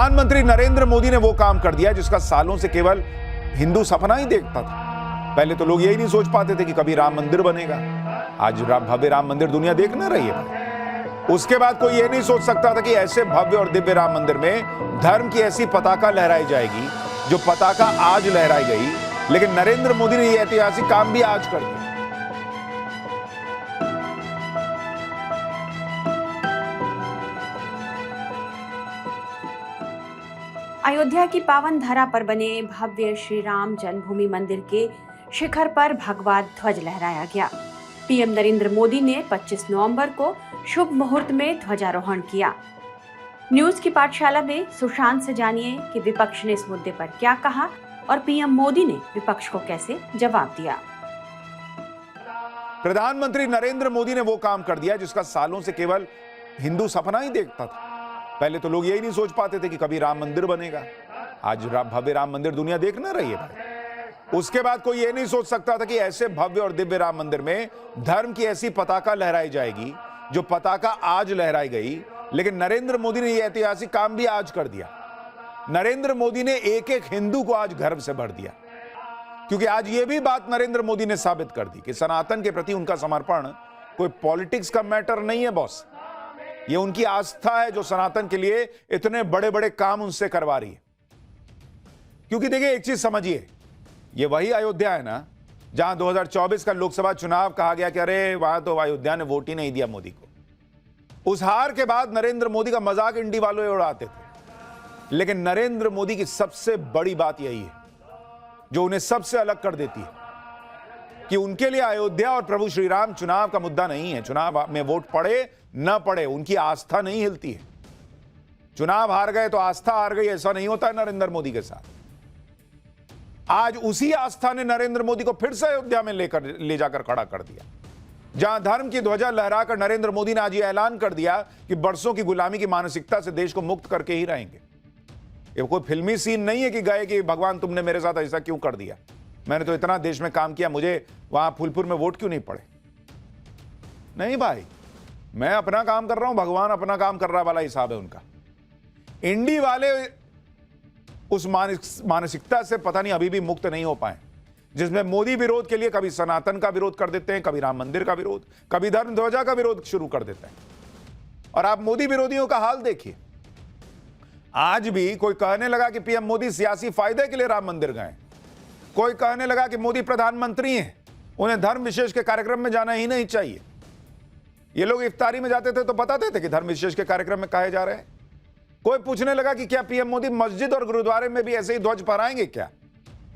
प्रधानमंत्री नरेंद्र मोदी ने वो काम कर दिया जिसका सालों से केवल हिंदू सपना ही देखता था। पहले तो लोग यही नहीं सोच पाते थे कि कभी राम मंदिर बनेगा। आज भव्य राम मंदिर दुनिया देख ना रही है। उसके बाद कोई ये नहीं सोच सकता था कि ऐसे भव्य और दिव्य राम मंदिर में धर्म की ऐसी पताका लहराई जाएगी जो पताका आज लहराई गई। लेकिन नरेंद्र मोदी ने यह ऐतिहासिक काम भी आज कर दिया। अयोध्या की पावन धरा पर बने भव्य श्री राम जन्मभूमि मंदिर के शिखर पर भगवा ध्वज लहराया गया। पीएम नरेंद्र मोदी ने 25 नवंबर को शुभ मुहूर्त में ध्वजारोहण किया। न्यूज की पाठशाला में सुशांत से जानिए कि विपक्ष ने इस मुद्दे पर क्या कहा और पीएम मोदी ने विपक्ष को कैसे जवाब दिया। प्रधानमंत्री नरेंद्र मोदी ने वो काम कर दिया जिसका सालों से केवल हिंदू सपना ही देखता था। पहले तो लोग यही नहीं सोच पाते थे कि कभी राम मंदिर बनेगा। आज भव्य राम मंदिर दुनिया देख ना रही है भाई। उसके बाद कोई ये नहीं सोच सकता था कि ऐसे भव्य और दिव्य राम मंदिर में धर्म की ऐसी पताका लहराई जाएगी जो पताका आज लहराई गई। लेकिन नरेंद्र मोदी ने यह ऐतिहासिक काम भी आज कर दिया। नरेंद्र मोदी ने एक एक हिंदू को आज गर्व से भर दिया, क्योंकि आज यह भी बात नरेंद्र मोदी ने साबित कर दी कि सनातन के प्रति उनका समर्पण कोई पॉलिटिक्स का मैटर नहीं है बॉस। ये उनकी आस्था है जो सनातन के लिए इतने बड़े बड़े काम उनसे करवा रही है। क्योंकि देखिए एक चीज समझिए, ये वही अयोध्या है ना जहां 2024 का लोकसभा चुनाव कहा गया कि अरे वहां तो अयोध्या ने वोट ही नहीं दिया मोदी को। उस हार के बाद नरेंद्र मोदी का मजाक इंडी वालों उड़ाते थे। लेकिन नरेंद्र मोदी की सबसे बड़ी बात यही है जो उन्हें सबसे अलग कर देती है कि उनके लिए अयोध्या और प्रभु श्री राम चुनाव का मुद्दा नहीं है। चुनाव में वोट पड़े न पड़े उनकी आस्था नहीं हिलती है। चुनाव हार गए तो आस्था हार गई, ऐसा नहीं होता है नरेंद्र मोदी के साथ। आज उसी आस्था ने नरेंद्र मोदी को फिर से अयोध्या में ले जाकर खड़ा कर दिया, जहां धर्म की ध्वजा लहराकर नरेंद्र मोदी ने आज यह ऐलान कर दिया कि बरसों की गुलामी की मानसिकता से देश को मुक्त करके ही रहेंगे। ये कोई फिल्मी सीन नहीं है कि गए कि भगवान तुमने मेरे साथ ऐसा क्यों कर दिया, मैंने तो इतना देश में काम किया, मुझे वहां फूलपुर में वोट क्यों नहीं पड़े। नहीं भाई, मैं अपना काम कर रहा हूं, भगवान अपना काम कर रहा वाला हिसाब है उनका। इंडी वाले उस मानसिकता से पता नहीं अभी भी मुक्त नहीं हो पाए, जिसमें मोदी विरोध के लिए कभी सनातन का विरोध कर देते हैं, कभी राम मंदिर का विरोध, कभी धर्म ध्वजा का विरोध शुरू कर देते हैं। और आप मोदी विरोधियों का हाल देखिए। आज भी कोई कहने लगा कि पीएम मोदी सियासी फायदे के लिए राम मंदिर गए, कोई कहने लगा कि मोदी प्रधानमंत्री हैं, उन्हें धर्म विशेष के कार्यक्रम में जाना ही नहीं चाहिए। ये लोग इफ्तारी में जाते थे तो बताते थे कि धर्म विशेष के कार्यक्रम में कहे जा रहे हैं। कोई पूछने लगा कि क्या पीएम मोदी मस्जिद और गुरुद्वारे में भी ऐसे ही ध्वज फहराएंगे क्या?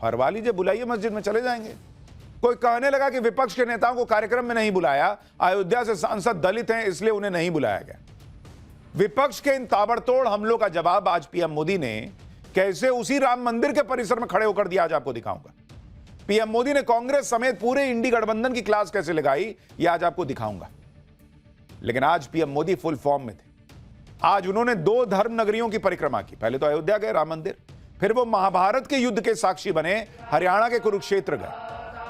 फहरवा लीजिए, बुलाइए, मस्जिद में चले जाएंगे। कोई कहने लगा कि विपक्ष के नेताओं को कार्यक्रम में नहीं बुलाया, अयोध्या से सांसद दलित हैं इसलिए उन्हें नहीं बुलाया गया। विपक्ष के इन ताबड़तोड़ हमलों का जवाब आज पीएम मोदी ने कैसे उसी राम मंदिर के परिसर में खड़े होकर दिया, आज आपको दिखाऊंगा। पीएम मोदी ने कांग्रेस समेत पूरे इंडी गठबंधन की क्लास कैसे लगाई, यह आज आपको दिखाऊंगा। लेकिन आज पीएम मोदी फुल फॉर्म में थे। आज उन्होंने 2 धर्म नगरियों की परिक्रमा की। पहले तो अयोध्या गए, राम मंदिर, फिर वो महाभारत के युद्ध के साक्षी बने, हरियाणा के कुरुक्षेत्र गए।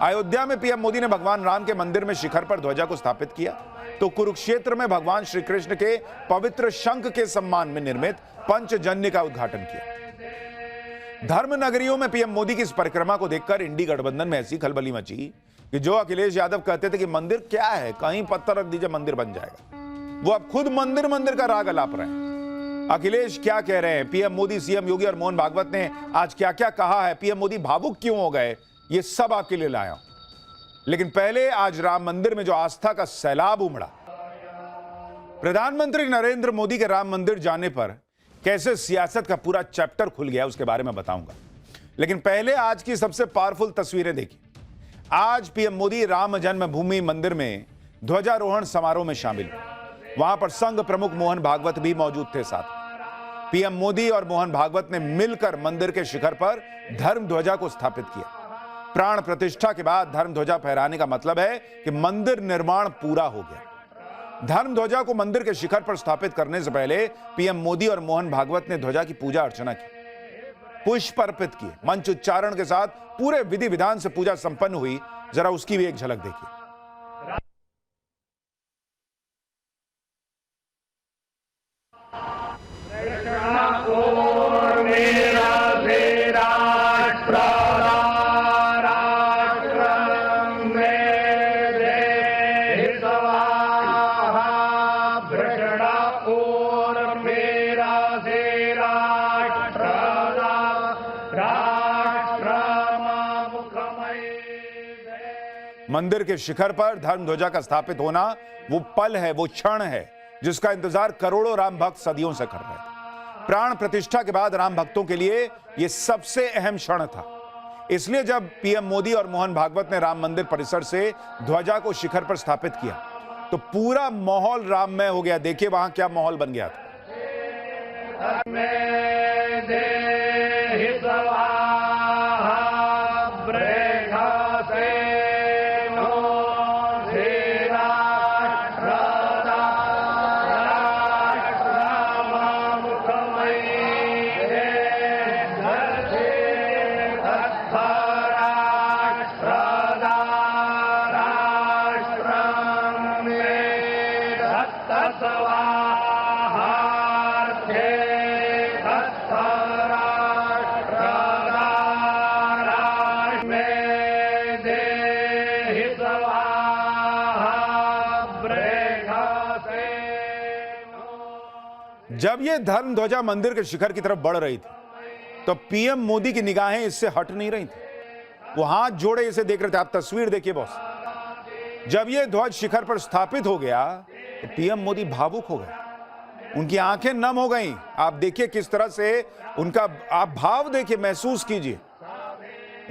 अयोध्या में पीएम मोदी ने भगवान राम के मंदिर में शिखर पर ध्वजा को स्थापित किया, तो कुरुक्षेत्र में भगवान श्री कृष्ण के पवित्र शंख के सम्मान में निर्मित पंचजन्य का उद्घाटन किया। धर्म नगरियों में पीएम मोदी की इस परिक्रमा को देखकर इंडी गठबंधन में ऐसी खलबली मची कि जो अखिलेश यादव कहते थे कि मंदिर क्या है, कहीं पत्थर रख दीजिए मंदिर बन जाएगा, वो अब खुद मंदिर मंदिर का राग अलाप रहे हैं। अखिलेश क्या कह रहे हैं, पीएम मोदी, सीएम योगी और मोहन भागवत ने आज क्या क्या कहा है, पीएम मोदी भावुक क्यों हो गए, ये सब आपके लिए लाया हूं। लेकिन पहले आज राम मंदिर में जो आस्था का सैलाब उमड़ा, प्रधानमंत्री नरेंद्र मोदी के राम मंदिर जाने पर कैसे सियासत का पूरा चैप्टर खुल गया, उसके बारे में बताऊंगा। लेकिन पहले आज की सबसे पावरफुल तस्वीरें देखिए। आज पीएम मोदी राम जन्मभूमि मंदिर में ध्वजारोहण समारोह में शामिल हुए। वहां पर संघ प्रमुख मोहन भागवत भी मौजूद थे साथ। पीएम मोदी और मोहन भागवत ने मिलकर मंदिर के शिखर पर धर्म ध्वजा को स्थापित किया। प्राण प्रतिष्ठा के बाद धर्म ध्वजा फहराने का मतलब है कि मंदिर निर्माण पूरा हो गया। धर्म ध्वजा को मंदिर के शिखर पर स्थापित करने से पहले पीएम मोदी और मोहन भागवत ने ध्वजा की पूजा अर्चना की, पुष्प अर्पित किए, मंच उच्चारण के साथ पूरे विधि विधान से पूजा संपन्न हुई। जरा उसकी भी एक झलक देखिए। मंदिर के शिखर पर धर्म ध्वजा का स्थापित होना वो पल है, वो क्षण है जिसका इंतजार करोड़ों राम भक्त सदियों से कर रहे थे। प्राण प्रतिष्ठा के बाद राम भक्तों के लिए यह सबसे अहम क्षण था। इसलिए जब पीएम मोदी और मोहन भागवत ने राम मंदिर परिसर से ध्वजा को शिखर पर स्थापित किया तो पूरा माहौल राममय हो गया। देखिए वहां क्या माहौल बन गया था। जब यह धर्म ध्वजा मंदिर के शिखर की तरफ बढ़ रही थी तो पीएम मोदी की निगाहें इससे हट नहीं रही थी। वो हाथ जोड़े इसे देख रहे थे। आप तस्वीर देखिए बॉस। जब यह ध्वज शिखर पर स्थापित हो गया तो पीएम मोदी भावुक हो गए। उनकी आंखें नम हो गईं। आप देखिए किस तरह से उनका, आप भाव देखिए, महसूस कीजिए।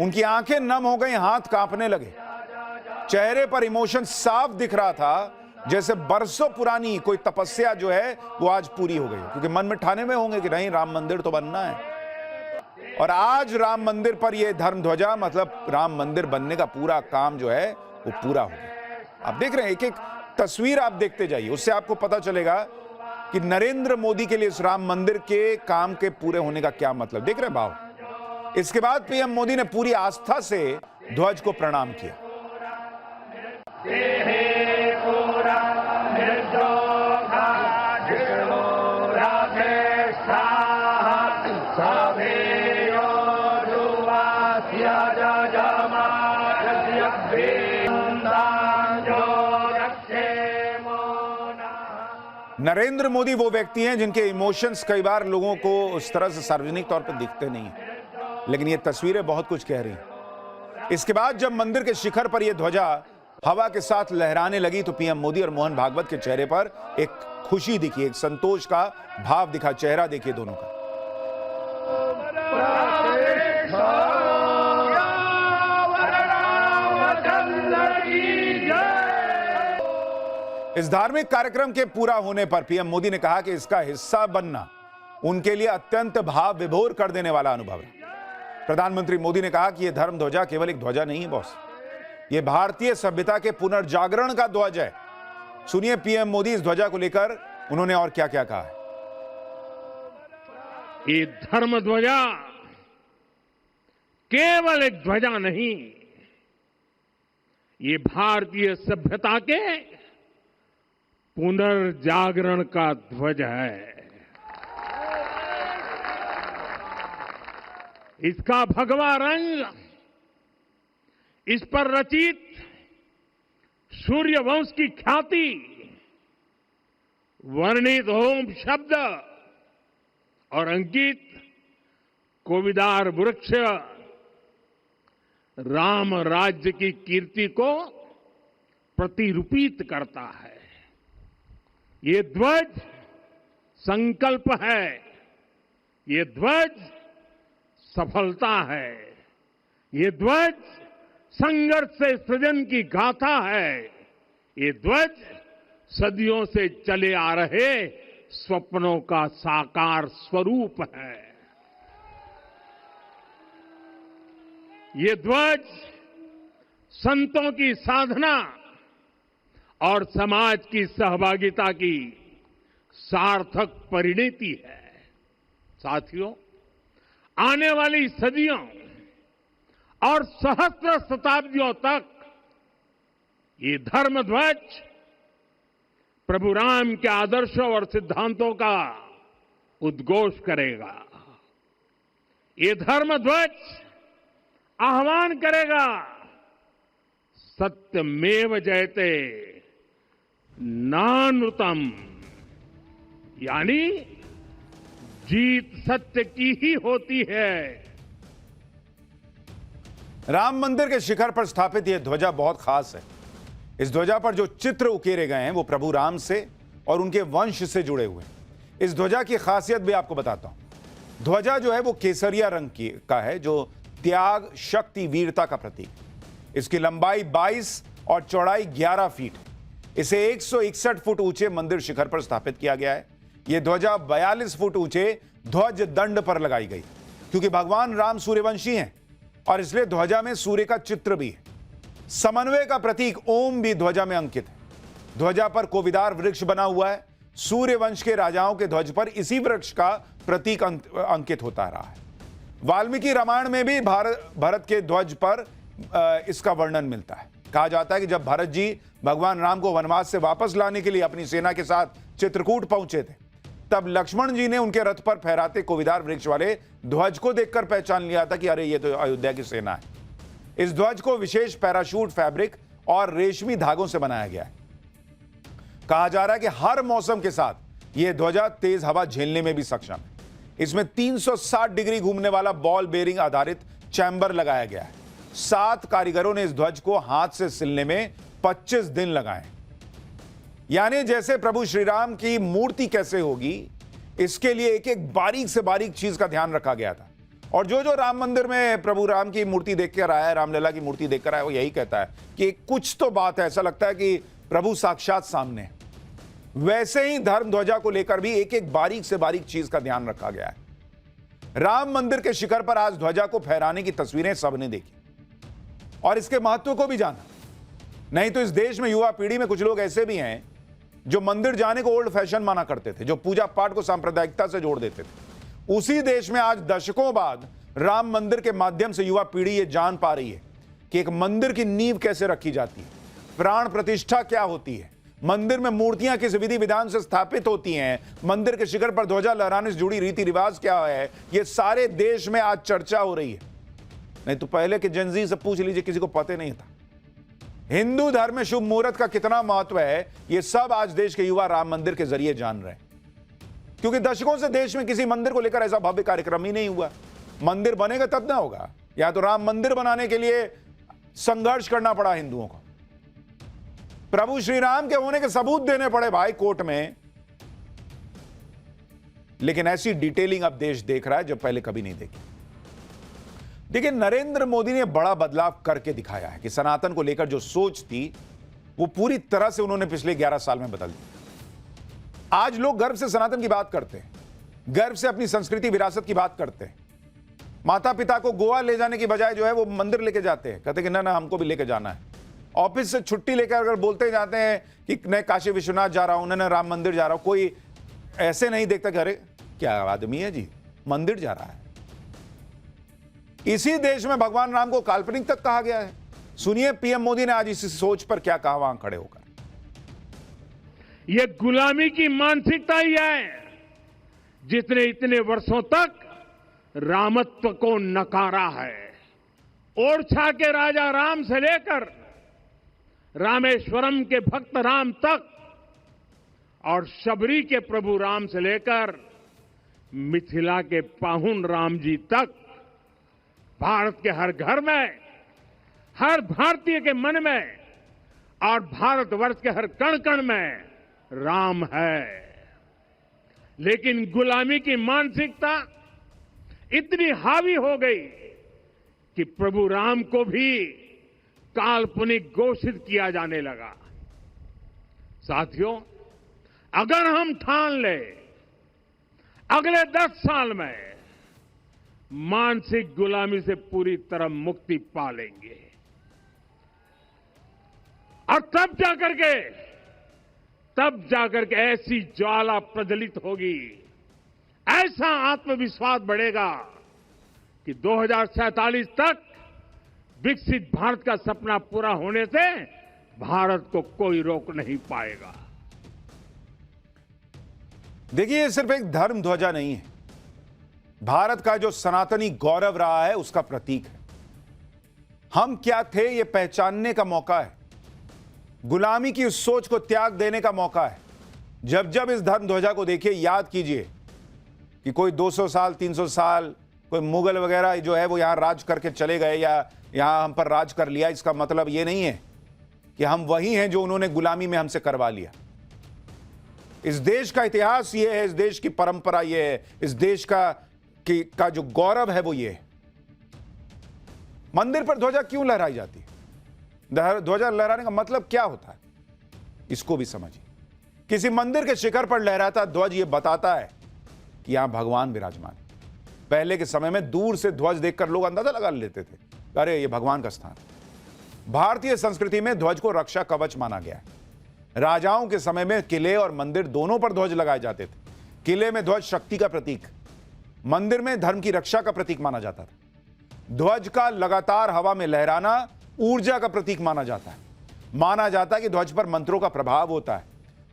उनकी आंखें नम हो गई, हाथ कांपने लगे, चेहरे पर इमोशन साफ दिख रहा था जैसे बरसों पुरानी कोई तपस्या जो है वो आज पूरी हो गई। क्योंकि मन में ठाने में होंगे कि नहीं, राम मंदिर तो बनना है। और आज राम मंदिर पर यह धर्म ध्वजा, मतलब राम मंदिर बनने का पूरा काम जो है वो पूरा हो गया। आप देख रहे हैं, एक एक तस्वीर आप देखते जाइए, उससे आपको पता चलेगा कि नरेंद्र मोदी के लिए इस राम मंदिर के काम के पूरे होने का क्या मतलब। देख रहे हैं भाव। इसके बाद पीएम मोदी ने पूरी आस्था से ध्वज को प्रणाम किया। नरेंद्र मोदी वो व्यक्ति हैं जिनके इमोशंस कई बार लोगों को उस तरह से सार्वजनिक तौर पर दिखते नहीं हैं, लेकिन ये तस्वीरें बहुत कुछ कह रही हैं। इसके बाद जब मंदिर के शिखर पर यह ध्वजा हवा के साथ लहराने लगी तो पीएम मोदी और मोहन भागवत के चेहरे पर एक खुशी दिखी, एक संतोष का भाव दिखा। चेहरा देखिए दोनों का। इस धार्मिक कार्यक्रम के पूरा होने पर पीएम मोदी ने कहा कि इसका हिस्सा बनना उनके लिए अत्यंत भाव विभोर कर देने वाला अनुभव है। प्रधानमंत्री मोदी ने कहा कि यह धर्म ध्वजा केवल एक ध्वजा नहीं है बॉस, यह भारतीय सभ्यता के पुनर्जागरण का ध्वज है। सुनिए पीएम मोदी इस ध्वजा को लेकर उन्होंने और क्या क्या कहा है। ये धर्म ध्वजा केवल एक ध्वजा नहीं, ये भारतीय सभ्यता के पुनर्जागरण का ध्वज है। इसका भगवा रंग, इस पर रचित सूर्यवंश की ख्याति, वर्णित ओम शब्द और अंकित कोविदार वृक्ष राम राज्य की कीर्ति को प्रतिरूपित करता है। ये ध्वज संकल्प है, ये ध्वज सफलता है, ये ध्वज संघर्ष से सृजन की गाथा है, ये ध्वज सदियों से चले आ रहे स्वप्नों का साकार स्वरूप है। ये ध्वज संतों की साधना और समाज की सहभागिता की सार्थक परिणति है। साथियों, आने वाली सदियों और सहस्त्र शताब्दियों तक ये धर्म ध्वज प्रभु राम के आदर्शों और सिद्धांतों का उद्घोष करेगा। ये धर्म ध्वज आह्वान करेगा, सत्यमेव जयते नानृतम, यानी जीत सत्य की ही होती है। राम मंदिर के शिखर पर स्थापित यह ध्वजा बहुत खास है। इस ध्वजा पर जो चित्र उकेरे गए हैं वो प्रभु राम से और उनके वंश से जुड़े हुए हैं। इस ध्वजा की खासियत भी आपको बताता हूं। ध्वजा जो है वो केसरिया रंग का है, जो त्याग, शक्ति, वीरता का प्रतीक। इसकी लंबाई 22 और चौड़ाई 11 फीट है। इसे 161 फुट ऊंचे मंदिर शिखर पर स्थापित किया गया है। यह ध्वजा 42 फुट ऊंचे ध्वज दंड पर लगाई गई, क्योंकि भगवान राम सूर्यवंशी हैं और इसलिए ध्वजा में सूर्य का चित्र भी है। समन्वय का प्रतीक ओम भी ध्वजा में अंकित है। ध्वजा पर कोविदार वृक्ष बना हुआ है। सूर्यवंश के राजाओं के ध्वज पर इसी वृक्ष का प्रतीक अंकित होता रहा है। वाल्मीकि रामायण में भी भरत के ध्वज पर इसका वर्णन मिलता है। कहा जाता है कि जब भरत जी भगवान राम को वनवास से वापस लाने के लिए अपनी सेना के साथ चित्रकूट पहुंचे थे, तब लक्ष्मण जी ने उनके रथ पर फहराते कोविदार वृक्ष वाले ध्वज को देखकर पहचान लिया था कि अरे ये तो अयोध्या की सेना है। इस ध्वज को विशेष पैराशूट फैब्रिक और रेशमी धागों से बनाया गया है। कहा जा रहा है कि हर मौसम के साथ यह ध्वजा तेज हवा झेलने में भी सक्षम है। इसमें 360 डिग्री घूमने वाला बॉल बेरिंग आधारित चैम्बर लगाया गया है। 7 कारीगरों ने इस ध्वज को हाथ से सिलने में 25 दिन लगाए। यानी जैसे प्रभु श्री राम की मूर्ति कैसे होगी, इसके लिए एक एक बारीक से बारीक चीज का ध्यान रखा गया था। और जो राम मंदिर में प्रभु राम की मूर्ति देखकर आया है, रामलला की मूर्ति देखकर आया, वो यही कहता है कि कुछ तो बात है, ऐसा लगता है कि प्रभु साक्षात सामने है। वैसे ही धर्म ध्वजा को लेकर भी एक एक बारीक से बारीक चीज का ध्यान रखा गया है। राम मंदिर के शिखर पर आज ध्वजा को फहराने की तस्वीरें सबने देखी और इसके महत्व को भी जाना। नहीं तो इस देश में युवा पीढ़ी में कुछ लोग ऐसे भी हैं जो मंदिर जाने को ओल्ड फैशन माना करते थे, जो पूजा पाठ को सांप्रदायिकता से जोड़ देते थे। उसी देश में आज दशकों बाद राम मंदिर के माध्यम से युवा पीढ़ी ये जान पा रही है कि एक मंदिर की नींव कैसे रखी जाती है, प्राण प्रतिष्ठा क्या होती है, मंदिर में मूर्तियां किस विधि विधान से स्थापित होती हैं, मंदिर के शिखर पर ध्वजा लहराने से जुड़ी रीति रिवाज क्या है। ये सारे देश में आज चर्चा हो रही है। नहीं तो पहले के जनजी से पूछ लीजिए, किसी को पता नहीं था। हिंदू धर्म में शुभ मुहूर्त का कितना महत्व है, ये सब आज देश के युवा राम मंदिर के जरिए जान रहे हैं। क्योंकि दशकों से देश में किसी मंदिर को लेकर ऐसा भव्य कार्यक्रम ही नहीं हुआ। मंदिर बनेगा तब ना होगा। या तो राम मंदिर बनाने के लिए संघर्ष करना पड़ा हिंदुओं को, प्रभु श्री राम के होने के सबूत देने पड़े भाई कोर्ट में। लेकिन ऐसी डिटेलिंग अब देश देख रहा है जब पहले कभी नहीं देखी। देखिए, नरेंद्र मोदी ने बड़ा बदलाव करके दिखाया है कि सनातन को लेकर जो सोच थी वो पूरी तरह से उन्होंने पिछले 11 साल में बदल दी। आज लोग गर्व से सनातन की बात करते हैं, गर्व से अपनी संस्कृति विरासत की बात करते हैं। माता पिता को गोवा ले जाने की बजाय जो है वो मंदिर लेके जाते हैं, कहते हैं कि ना हमको भी लेके जाना है। ऑफिस से छुट्टी लेकर अगर बोलते जाते हैं कि मैं काशी विश्वनाथ जा रहा हूं, ना राम मंदिर जा रहा हूं, कोई ऐसे नहीं देखता कि अरे क्या आदमी है जी, मंदिर जा रहा है। इसी देश में भगवान राम को काल्पनिक तक कहा गया है। सुनिए पीएम मोदी ने आज इसी सोच पर क्या कहा वहां खड़े होकर। ये गुलामी की मानसिकता ही है जिसने इतने वर्षों तक रामत्व को नकारा है। ओरछा के राजा राम से लेकर रामेश्वरम के भक्त राम तक और शबरी के प्रभु राम से लेकर मिथिला के पाहुन राम जी तक, भारत के हर घर में, हर भारतीय के मन में और भारतवर्ष के हर कण कण में राम है। लेकिन गुलामी की मानसिकता इतनी हावी हो गई कि प्रभु राम को भी काल्पनिक घोषित किया जाने लगा। साथियों, अगर हम ठान ले अगले 10 साल में मानसिक गुलामी से पूरी तरह मुक्ति पा लेंगे और तब जाकर के ऐसी ज्वाला प्रज्वलित होगी, ऐसा आत्मविश्वास बढ़ेगा कि 2047 तक विकसित भारत का सपना पूरा होने से भारत को कोई रोक नहीं पाएगा। देखिए, ये सिर्फ एक धर्म ध्वजा नहीं है, भारत का जो सनातनी गौरव रहा है उसका प्रतीक है। हम क्या थे ये पहचानने का मौका है, गुलामी की उस सोच को त्याग देने का मौका है। जब जब इस धर्म ध्वजा को देखिए, याद कीजिए कि कोई 200 साल 300 साल कोई मुगल वगैरह जो है वो यहां राज करके चले गए या यहां हम पर राज कर लिया, इसका मतलब ये नहीं है कि हम वही हैं जो उन्होंने गुलामी में हमसे करवा लिया। इस देश का इतिहास ये है, इस देश की परंपरा ये है, इस देश का जो गौरव है वो ये है। मंदिर पर ध्वजा क्यों लहराई जाती है? ध्वजा लहराने का मतलब क्या होता है, इसको भी समझिए। किसी मंदिर के शिखर पर लहराता ध्वज ये बताता है कि यहां भगवान विराजमान है। पहले के समय में दूर से ध्वज देखकर लोग अंदाजा लगा लेते थे, अरे ये भगवान का स्थान है। भारतीय संस्कृति में ध्वज को रक्षा कवच माना गया है। राजाओं के समय में किले और मंदिर दोनों पर ध्वज लगाए जाते थे। किले में ध्वज शक्ति का प्रतीक, मंदिर में धर्म की रक्षा का प्रतीक माना जाता था। ध्वज का लगातार हवा में लहराना ऊर्जा का प्रतीक माना जाता है। माना जाता है कि ध्वज पर मंत्रों का प्रभाव होता है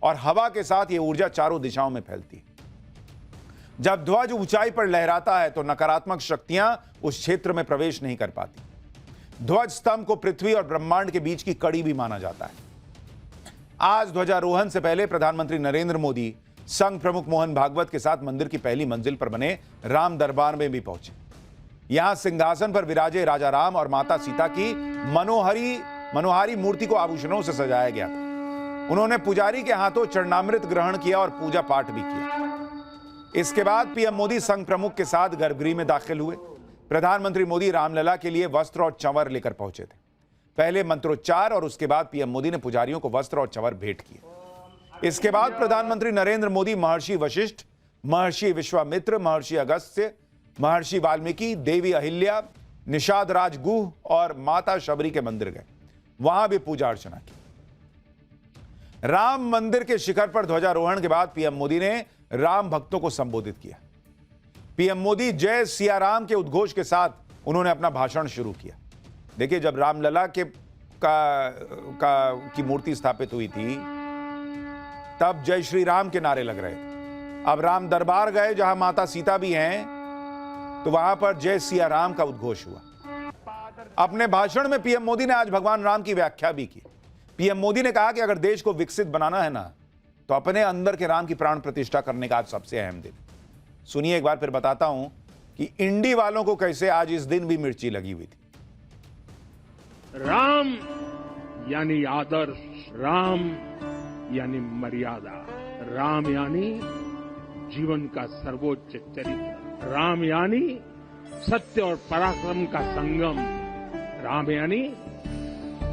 और हवा के साथ यह ऊर्जा चारों दिशाओं में फैलती है। जब ध्वज ऊंचाई पर लहराता है तो नकारात्मक शक्तियां उस क्षेत्र में प्रवेश नहीं कर पाती। ध्वज स्तंभ को पृथ्वी और ब्रह्मांड के बीच की कड़ी भी माना जाता है। आज ध्वजारोहण से पहले प्रधानमंत्री नरेंद्र मोदी संघ प्रमुख मोहन भागवत के साथ मंदिर की पहली मंजिल पर बने राम दरबार में भी पहुंचे। यहां सिंहासन पर विराजे राजा राम और माता सीता की मनोहारी मूर्ति को आभूषणों से सजाया गया था। उन्होंने पुजारी के हाथों चरणामृत ग्रहण किया और पूजा पाठ भी किया। इसके बाद पीएम मोदी संघ प्रमुख के साथ गर्भगृह में दाखिल हुए। प्रधानमंत्री मोदी रामलला के लिए वस्त्र और चंवर लेकर पहुंचे थे। पहले मंत्रोच्चार और उसके बाद पीएम मोदी ने पुजारियों को वस्त्र और चंवर भेंट किए। इसके बाद प्रधानमंत्री नरेंद्र मोदी महर्षि वशिष्ठ, महर्षि विश्वामित्र, महर्षि अगस्त्य, महर्षि वाल्मीकि, देवी अहिल्या, निषाद राज गुह और माता शबरी के मंदिर गए। वहां भी पूजा अर्चना की। राम मंदिर के शिखर पर ध्वजारोहण के बाद पीएम मोदी ने राम भक्तों को संबोधित किया। पीएम मोदी जय सिया राम के उद्घोष के साथ उन्होंने अपना भाषण शुरू किया। देखिए, जब रामलला की मूर्ति स्थापित हुई थी तब जय श्री राम के नारे लग रहे थे। अब राम दरबार गए जहां माता सीता भी हैं तो वहां पर जय सिया राम का उद्घोष हुआ। अपने भाषण में पीएम मोदी ने आज भगवान राम की व्याख्या भी की। पीएम मोदी ने कहा कि अगर देश को विकसित बनाना है ना तो अपने अंदर के राम की प्राण प्रतिष्ठा करने का आज सबसे अहम दिन। सुनिए, एक बार फिर बताता हूं कि इंडी वालों को कैसे आज इस दिन भी मिर्ची लगी हुई थी। राम यानी आदर्श, राम यानी मर्यादा, राम यानी जीवन का सर्वोच्च चरित्र, राम यानी सत्य और पराक्रम का संगम, राम यानी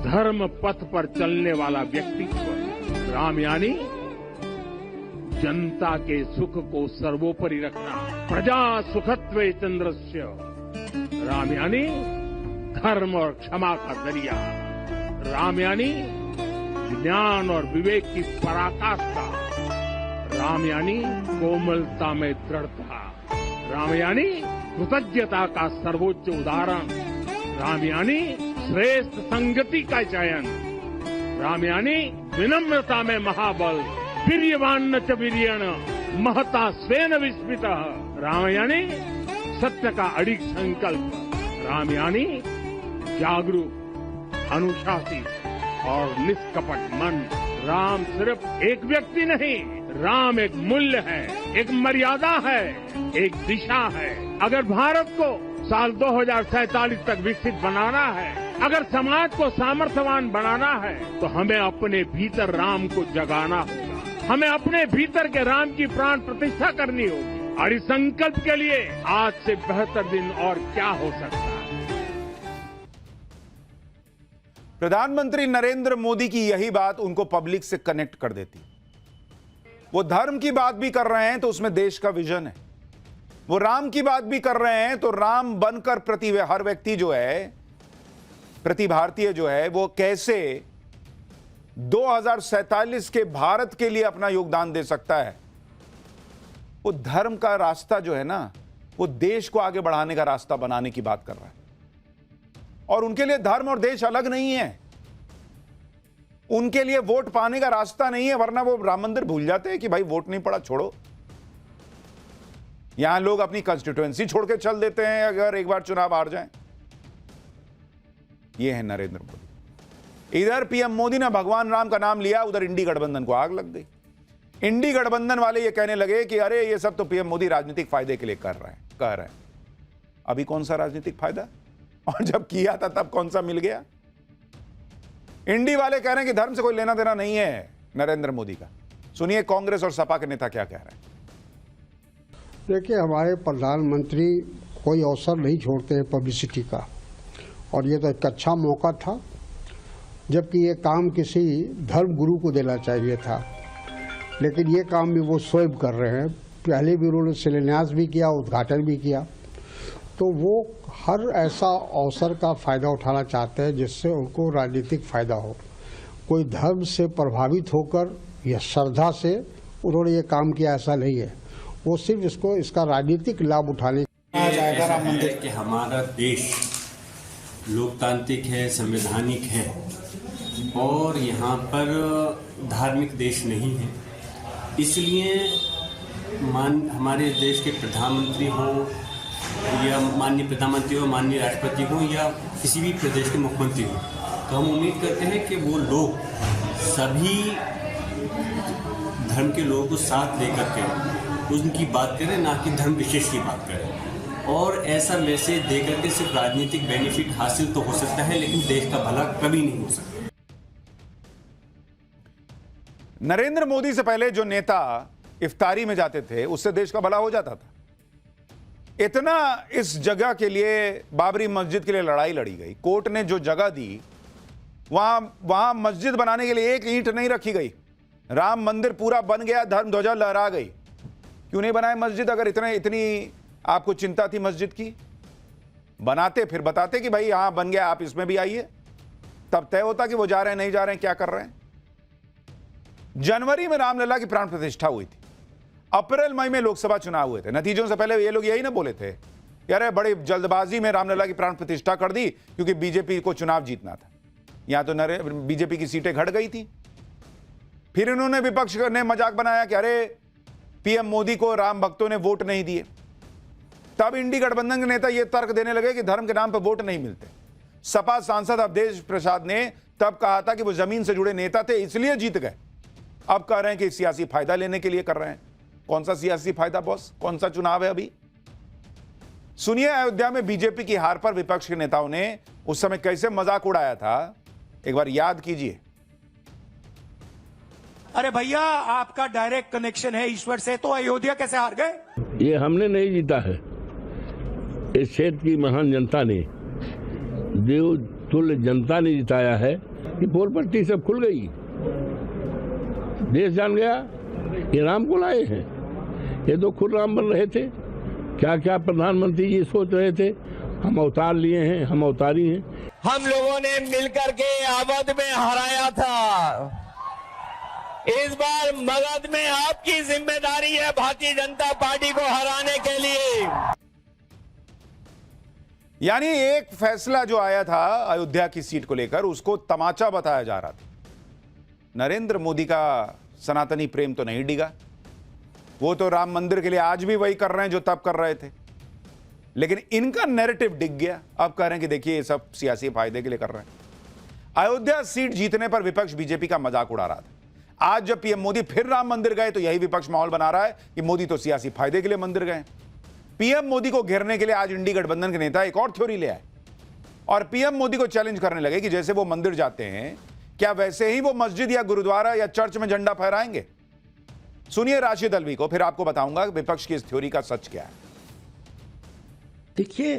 धर्म पथ पर चलने वाला व्यक्तित्व, राम यानी जनता के सुख को सर्वोपरि रखना, प्रजा सुखत्वे चंद्रस्य, राम यानी धर्म और क्षमा का दरिया, राम यानी ज्ञान और विवेक की पराकाष्ठा, राम यानी कोमलता में दृढ़ता, राम यानी कृतज्ञता का सर्वोच्च उदाहरण, राम यानी श्रेष्ठ संगति का चयन, राम यानी विनम्रता में महाबल, वीर्यवान च वीर्यण महता स्वेन विस्मितः, राम यानी सत्य का अडिग संकल्प, राम यानी जागरूक, अनुशासित और निष्कपट मन। राम सिर्फ एक व्यक्ति नहीं, राम एक मूल्य है, एक मर्यादा है, एक दिशा है। अगर भारत को साल 2047 तक विकसित बनाना है, अगर समाज को सामर्थ्यवान बनाना है तो हमें अपने भीतर राम को जगाना होगा। हमें अपने भीतर के राम की प्राण प्रतिष्ठा करनी होगी। और इस संकल्प के लिए आज से बेहतर दिन और क्या हो सकता है। प्रधानमंत्री नरेंद्र मोदी की यही बात उनको पब्लिक से कनेक्ट कर देती। वो धर्म की बात भी कर रहे हैं तो उसमें देश का विजन है। वो राम की बात भी कर रहे हैं तो राम बनकर हर व्यक्ति जो है, प्रति भारतीय जो है, वो कैसे 2047 के भारत के लिए अपना योगदान दे सकता है। वो धर्म का रास्ता जो है ना, वो देश को आगे बढ़ाने का रास्ता बनाने की बात कर रहा है। और उनके लिए धर्म और देश अलग नहीं है। उनके लिए वोट पाने का रास्ता नहीं है, वरना वो राम मंदिर भूल जाते हैं कि भाई वोट नहीं पड़ा, छोड़ो। यहां लोग अपनी कंस्टिट्यूएंसी छोड़ के चल देते हैं अगर एक बार चुनाव हार जाएं। ये है नरेंद्र मोदी। इधर पीएम मोदी ने भगवान राम का नाम लिया, उधर इंडी गठबंधन को आग लग गई। इंडी गठबंधन वाले ये कहने लगे कि अरे ये सब तो पीएम मोदी राजनीतिक फायदे के लिए कह रहे हैं। अभी कौन सा राजनीतिक फायदा, और जब किया था तब कौन सा मिल गया? इंडी वाले कह रहे हैं कि धर्म से कोई लेना देना नहीं है नरेंद्र मोदी का। सुनिए कांग्रेस और सपा के नेता क्या कह रहे हैं। देखिए, हमारे प्रधानमंत्री कोई अवसर नहीं छोड़ते हैं पब्लिसिटी का, और ये तो एक अच्छा मौका था, जबकि ये काम किसी धर्म गुरु को देना चाहिए था, लेकिन ये काम भी वो स्वयं कर रहे हैं। पहले भी उन्होंने शिलान्यास भी किया, उद्घाटन भी किया, तो वो हर ऐसा अवसर का फायदा उठाना चाहते हैं जिससे उनको राजनीतिक फायदा हो। कोई धर्म से प्रभावित होकर या श्रद्धा से उन्होंने ये काम किया, ऐसा नहीं है। वो सिर्फ इसका राजनीतिक लाभ उठाने जाएगा राम मंदिर। कि हमारा देश लोकतांत्रिक है, संवैधानिक है, और यहाँ पर धार्मिक देश नहीं है। इसलिए हमारे देश के प्रधानमंत्री हों या माननीय प्रधानमंत्री हो, माननीय राष्ट्रपति हो, या किसी भी प्रदेश के मुख्यमंत्री हो, तो हम उम्मीद करते हैं कि वो लोग सभी धर्म के लोगों को साथ लेकर के उनकी बात करें, ना कि धर्म विशेष की बात करें। और ऐसा मैसेज देकर के सिर्फ राजनीतिक बेनिफिट हासिल तो हो सकता है, लेकिन देश का भला कभी नहीं हो सकता। नरेंद्र मोदी से पहले जो नेता इफ्तारी में जाते थे उससे देश का भला हो जाता था। इतना इस जगह के लिए, बाबरी मस्जिद के लिए लड़ाई लड़ी गई। कोर्ट ने जो जगह दी वहां मस्जिद बनाने के लिए एक ईंट नहीं रखी गई। राम मंदिर पूरा बन गया, धर्म ध्वजा लहरा गई। क्यों नहीं बनाए मस्जिद? अगर इतनी आपको चिंता थी मस्जिद की, बनाते फिर बताते कि भाई यहां बन गया, आप इसमें भी आइए, तब तय होता कि वो जा रहे हैं नहीं जा रहे हैं, क्या कर रहे हैं। जनवरी में रामलला की प्राण प्रतिष्ठा हुई थी, अप्रैल मई में लोकसभा चुनाव हुए थे। नतीजों से पहले ये लोग यही ना बोले थे यार बड़ी जल्दबाजी में रामलला की प्राण प्रतिष्ठा कर दी क्योंकि बीजेपी को चुनाव जीतना था। यहां तो बीजेपी की सीटें घट गई थी। फिर इन्होंने विपक्ष ने मजाक बनाया कि अरे पीएम मोदी को राम भक्तों ने वोट नहीं दिए। तब इंडी गठबंधन के नेता यह तर्क देने लगे कि धर्म के नाम पर वोट नहीं मिलते। सपा सांसद अवधेश प्रसाद ने तब कहा था कि वो जमीन से जुड़े नेता थे इसलिए जीत गए। अब कह रहे हैं कि सियासी फायदा लेने के लिए कर रहे हैं। कौन सा सियासी फायदा बॉस? कौन सा चुनाव है अभी? सुनिए अयोध्या में बीजेपी की हार पर विपक्ष के नेताओं ने उस समय कैसे मजाक उड़ाया था, एक बार याद कीजिए। अरे भैया, आपका डायरेक्ट कनेक्शन है ईश्वर से, तो अयोध्या कैसे हार गए? ये हमने नहीं जीता है, इस क्षेत्र की महान जनता ने, देव तुल्य जनता ने जिताया है। कि पोल पट्टी सब खुल गई, देश जान गया ये राम को लाए हैं। ये तो खुद राम बन रहे थे। क्या क्या प्रधानमंत्री जी सोच रहे थे, हम अवतार लिए हैं, हम अवतारी हैं। हम लोगों ने मिलकर के अवध में हराया था। इस बार मगध में आपकी जिम्मेदारी है भारतीय जनता पार्टी को हराने के लिए। यानी एक फैसला जो आया था अयोध्या की सीट को लेकर, उसको तमाचा बताया जा रहा था। नरेंद्र मोदी का सनातनी प्रेम तो नहीं डिगा। वो तो राम मंदिर के लिए आज भी वही कर रहे हैं जो तब कर रहे थे, लेकिन इनका नैरेटिव डिग गया। अब कह रहे हैं कि देखिए ये सब सियासी फायदे के लिए कर रहे हैं। अयोध्या सीट जीतने पर विपक्ष बीजेपी का मजाक उड़ा रहा था। आज जब पीएम मोदी फिर राम मंदिर गए तो यही विपक्ष माहौल बना रहा है कि मोदी तो सियासी फायदे के लिए मंदिर गए। पीएम मोदी को घेरने के लिए आज इंडी गठबंधन के नेता एक और थ्योरी ले आए और पीएम मोदी को चैलेंज करने लगे कि जैसे वो मंदिर जाते हैं, क्या वैसे ही वो मस्जिद या गुरुद्वारा या चर्च में झंडा फहराएंगे? सुनिए राशिद अल्वी को, फिर आपको बताऊंगा विपक्ष की इस थ्योरी का सच क्या है। देखिए,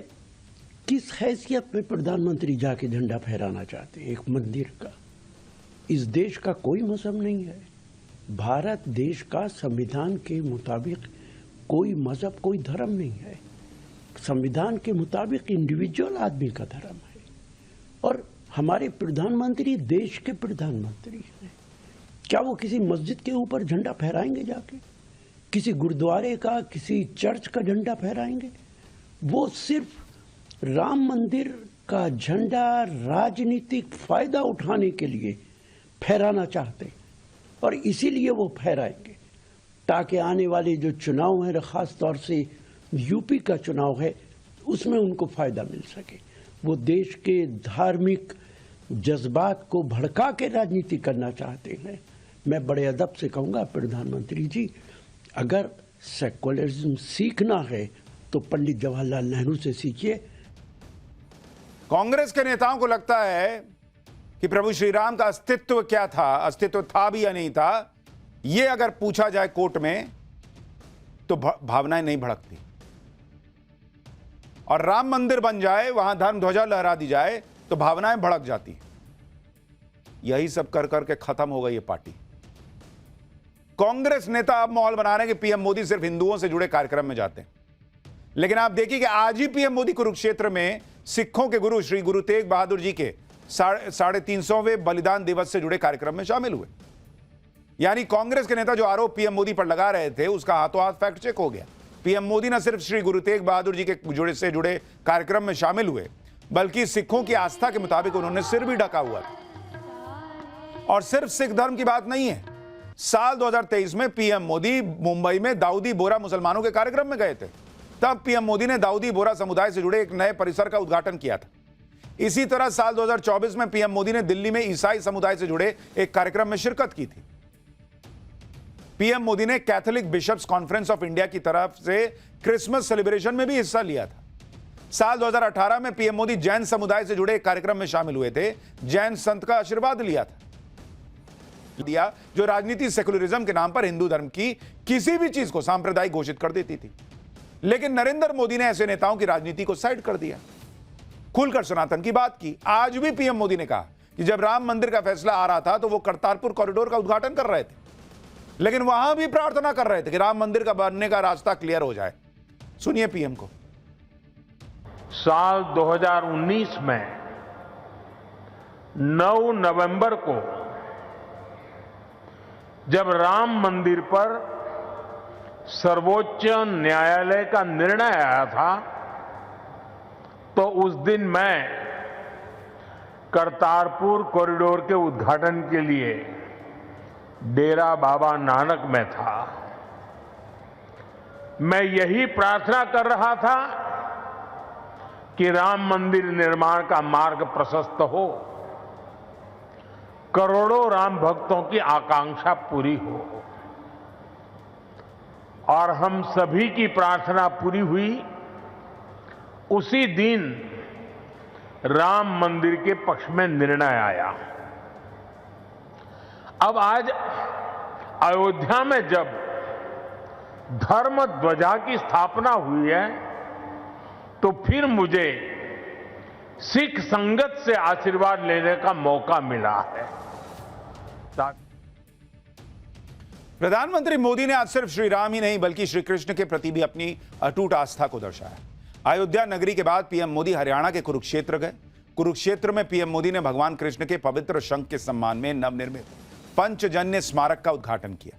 किस हैसियत में प्रधानमंत्री जाके झंडा फहराना चाहते हैं एक मंदिर का? इस देश का कोई मजहब नहीं है। भारत देश का संविधान के मुताबिक कोई मजहब, कोई धर्म नहीं है। संविधान के मुताबिक इंडिविजुअल आदमी का धर्म है। और हमारे प्रधानमंत्री देश के प्रधानमंत्री हैं। क्या वो किसी मस्जिद के ऊपर झंडा फहराएंगे जाके? किसी गुरुद्वारे का, किसी चर्च का झंडा फहराएंगे? वो सिर्फ राम मंदिर का झंडा राजनीतिक फायदा उठाने के लिए फहराना चाहते और इसीलिए वो फहराएंगे ताकि आने वाले जो चुनाव है, खास तौर से यूपी का चुनाव है, उसमें उनको फायदा मिल सके। वो देश के धार्मिक जज्बात को भड़का के राजनीति करना चाहते हैं, मैं बड़े अदब से कहूंगा प्रधानमंत्री जी, अगर सेक्युलरिज्म सीखना है तो पंडित जवाहरलाल नेहरू से सीखिए। कांग्रेस के नेताओं को लगता है कि प्रभु श्री राम का अस्तित्व क्या था, अस्तित्व था भी या नहीं था, यह अगर पूछा जाए कोर्ट में तो भावनाएं नहीं भड़कती, और राम मंदिर बन जाए, वहां धर्म ध्वजा लहरा दी जाए तो भावनाएं भड़क जाती। यही सब कर करके खत्म हो गई ये पार्टी। कांग्रेस नेता अब माहौल बना रहे हैं कि पीएम मोदी सिर्फ हिंदुओं से जुड़े कार्यक्रम में जाते हैं, लेकिन आप देखिए कि आज ही पीएम मोदी कुरुक्षेत्र में सिखों के गुरु श्री गुरु तेग बहादुर जी के 350वें बलिदान दिवस से जुड़े कार्यक्रम में शामिल हुए। यानी कांग्रेस के नेता जो आरोप पीएम मोदी पर लगा रहे थे उसका हाथों हाथ फैक्ट चेक हो गया। पीएम मोदी न सिर्फ श्री गुरु तेग बहादुर जी के जुड़े कार्यक्रम में शामिल हुए, बल्कि सिखों की आस्था के मुताबिक उन्होंने सिर भी ढका हुआ था। और सिर्फ सिख धर्म की बात नहीं है, साल 2023 में पीएम मोदी मुंबई में दाऊदी बोरा मुसलमानों के कार्यक्रम में गए थे। तब पीएम मोदी ने दाऊदी बोरा समुदाय से जुड़े एक नए परिसर का उद्घाटन किया था। इसी तरह साल 2024 में पीएम मोदी ने दिल्ली में ईसाई समुदाय से जुड़े एक कार्यक्रम में शिरकत की थी। पीएम मोदी ने Catholic bishops conference of India की तरफ से क्रिसमस सेलिब्रेशन में भी हिस्सा लिया था। साल 2018 में पीएम मोदी जैन समुदाय से जुड़े एक कार्यक्रम में शामिल हुए थे, जैन संत का आशीर्वाद लिया था, जो राजनीति सेकुलरिज्म के नाम पर हिंदू धर्म की किसी भी चीज को सांप्रदायिक घोषित कर देती थी। लेकिन नरेंद्र मोदी ने ऐसे नेताओं की राजनीति को साइड कर दिया, खुलकर सनातन की बात की। आज भी पीएम मोदी ने कहा कि जब राम मंदिर का फैसला आ रहा था तो वो करतारपुर कॉरिडोर का उद्घाटन कर रहे थे, लेकिन वहां भी प्रार्थना कर रहे थे कि राम मंदिर का बनने का रास्ता क्लियर हो जाए। सुनिए पीएम को। साल 2019 में 9 नवंबर को जब राम मंदिर पर सर्वोच्च न्यायालय का निर्णय आया था, तो उस दिन मैं करतारपुर कॉरिडोर के उद्घाटन के लिए डेरा बाबा नानक में था। मैं यही प्रार्थना कर रहा था कि राम मंदिर निर्माण का मार्ग प्रशस्त हो, करोड़ों राम भक्तों की आकांक्षा पूरी हो। और हम सभी की प्रार्थना पूरी हुई। उसी दिन राम मंदिर के पक्ष में निर्णय आया। अब आज अयोध्या में जब धर्म ध्वजा की स्थापना हुई है, तो फिर मुझे सिख संगत से आशीर्वाद लेने का मौका मिला है। प्रधानमंत्री मोदी ने आज सिर्फ श्री राम ही नहीं बल्कि श्री कृष्ण के प्रति भी अपनी अटूट आस्था को दर्शाया। अयोध्या नगरी के बाद पीएम मोदी हरियाणा के कुरुक्षेत्र गए। कुरुक्षेत्र में पीएम मोदी ने भगवान कृष्ण के पवित्र शंख के सम्मान में नवनिर्मित पंचजन्य स्मारक का उद्घाटन किया।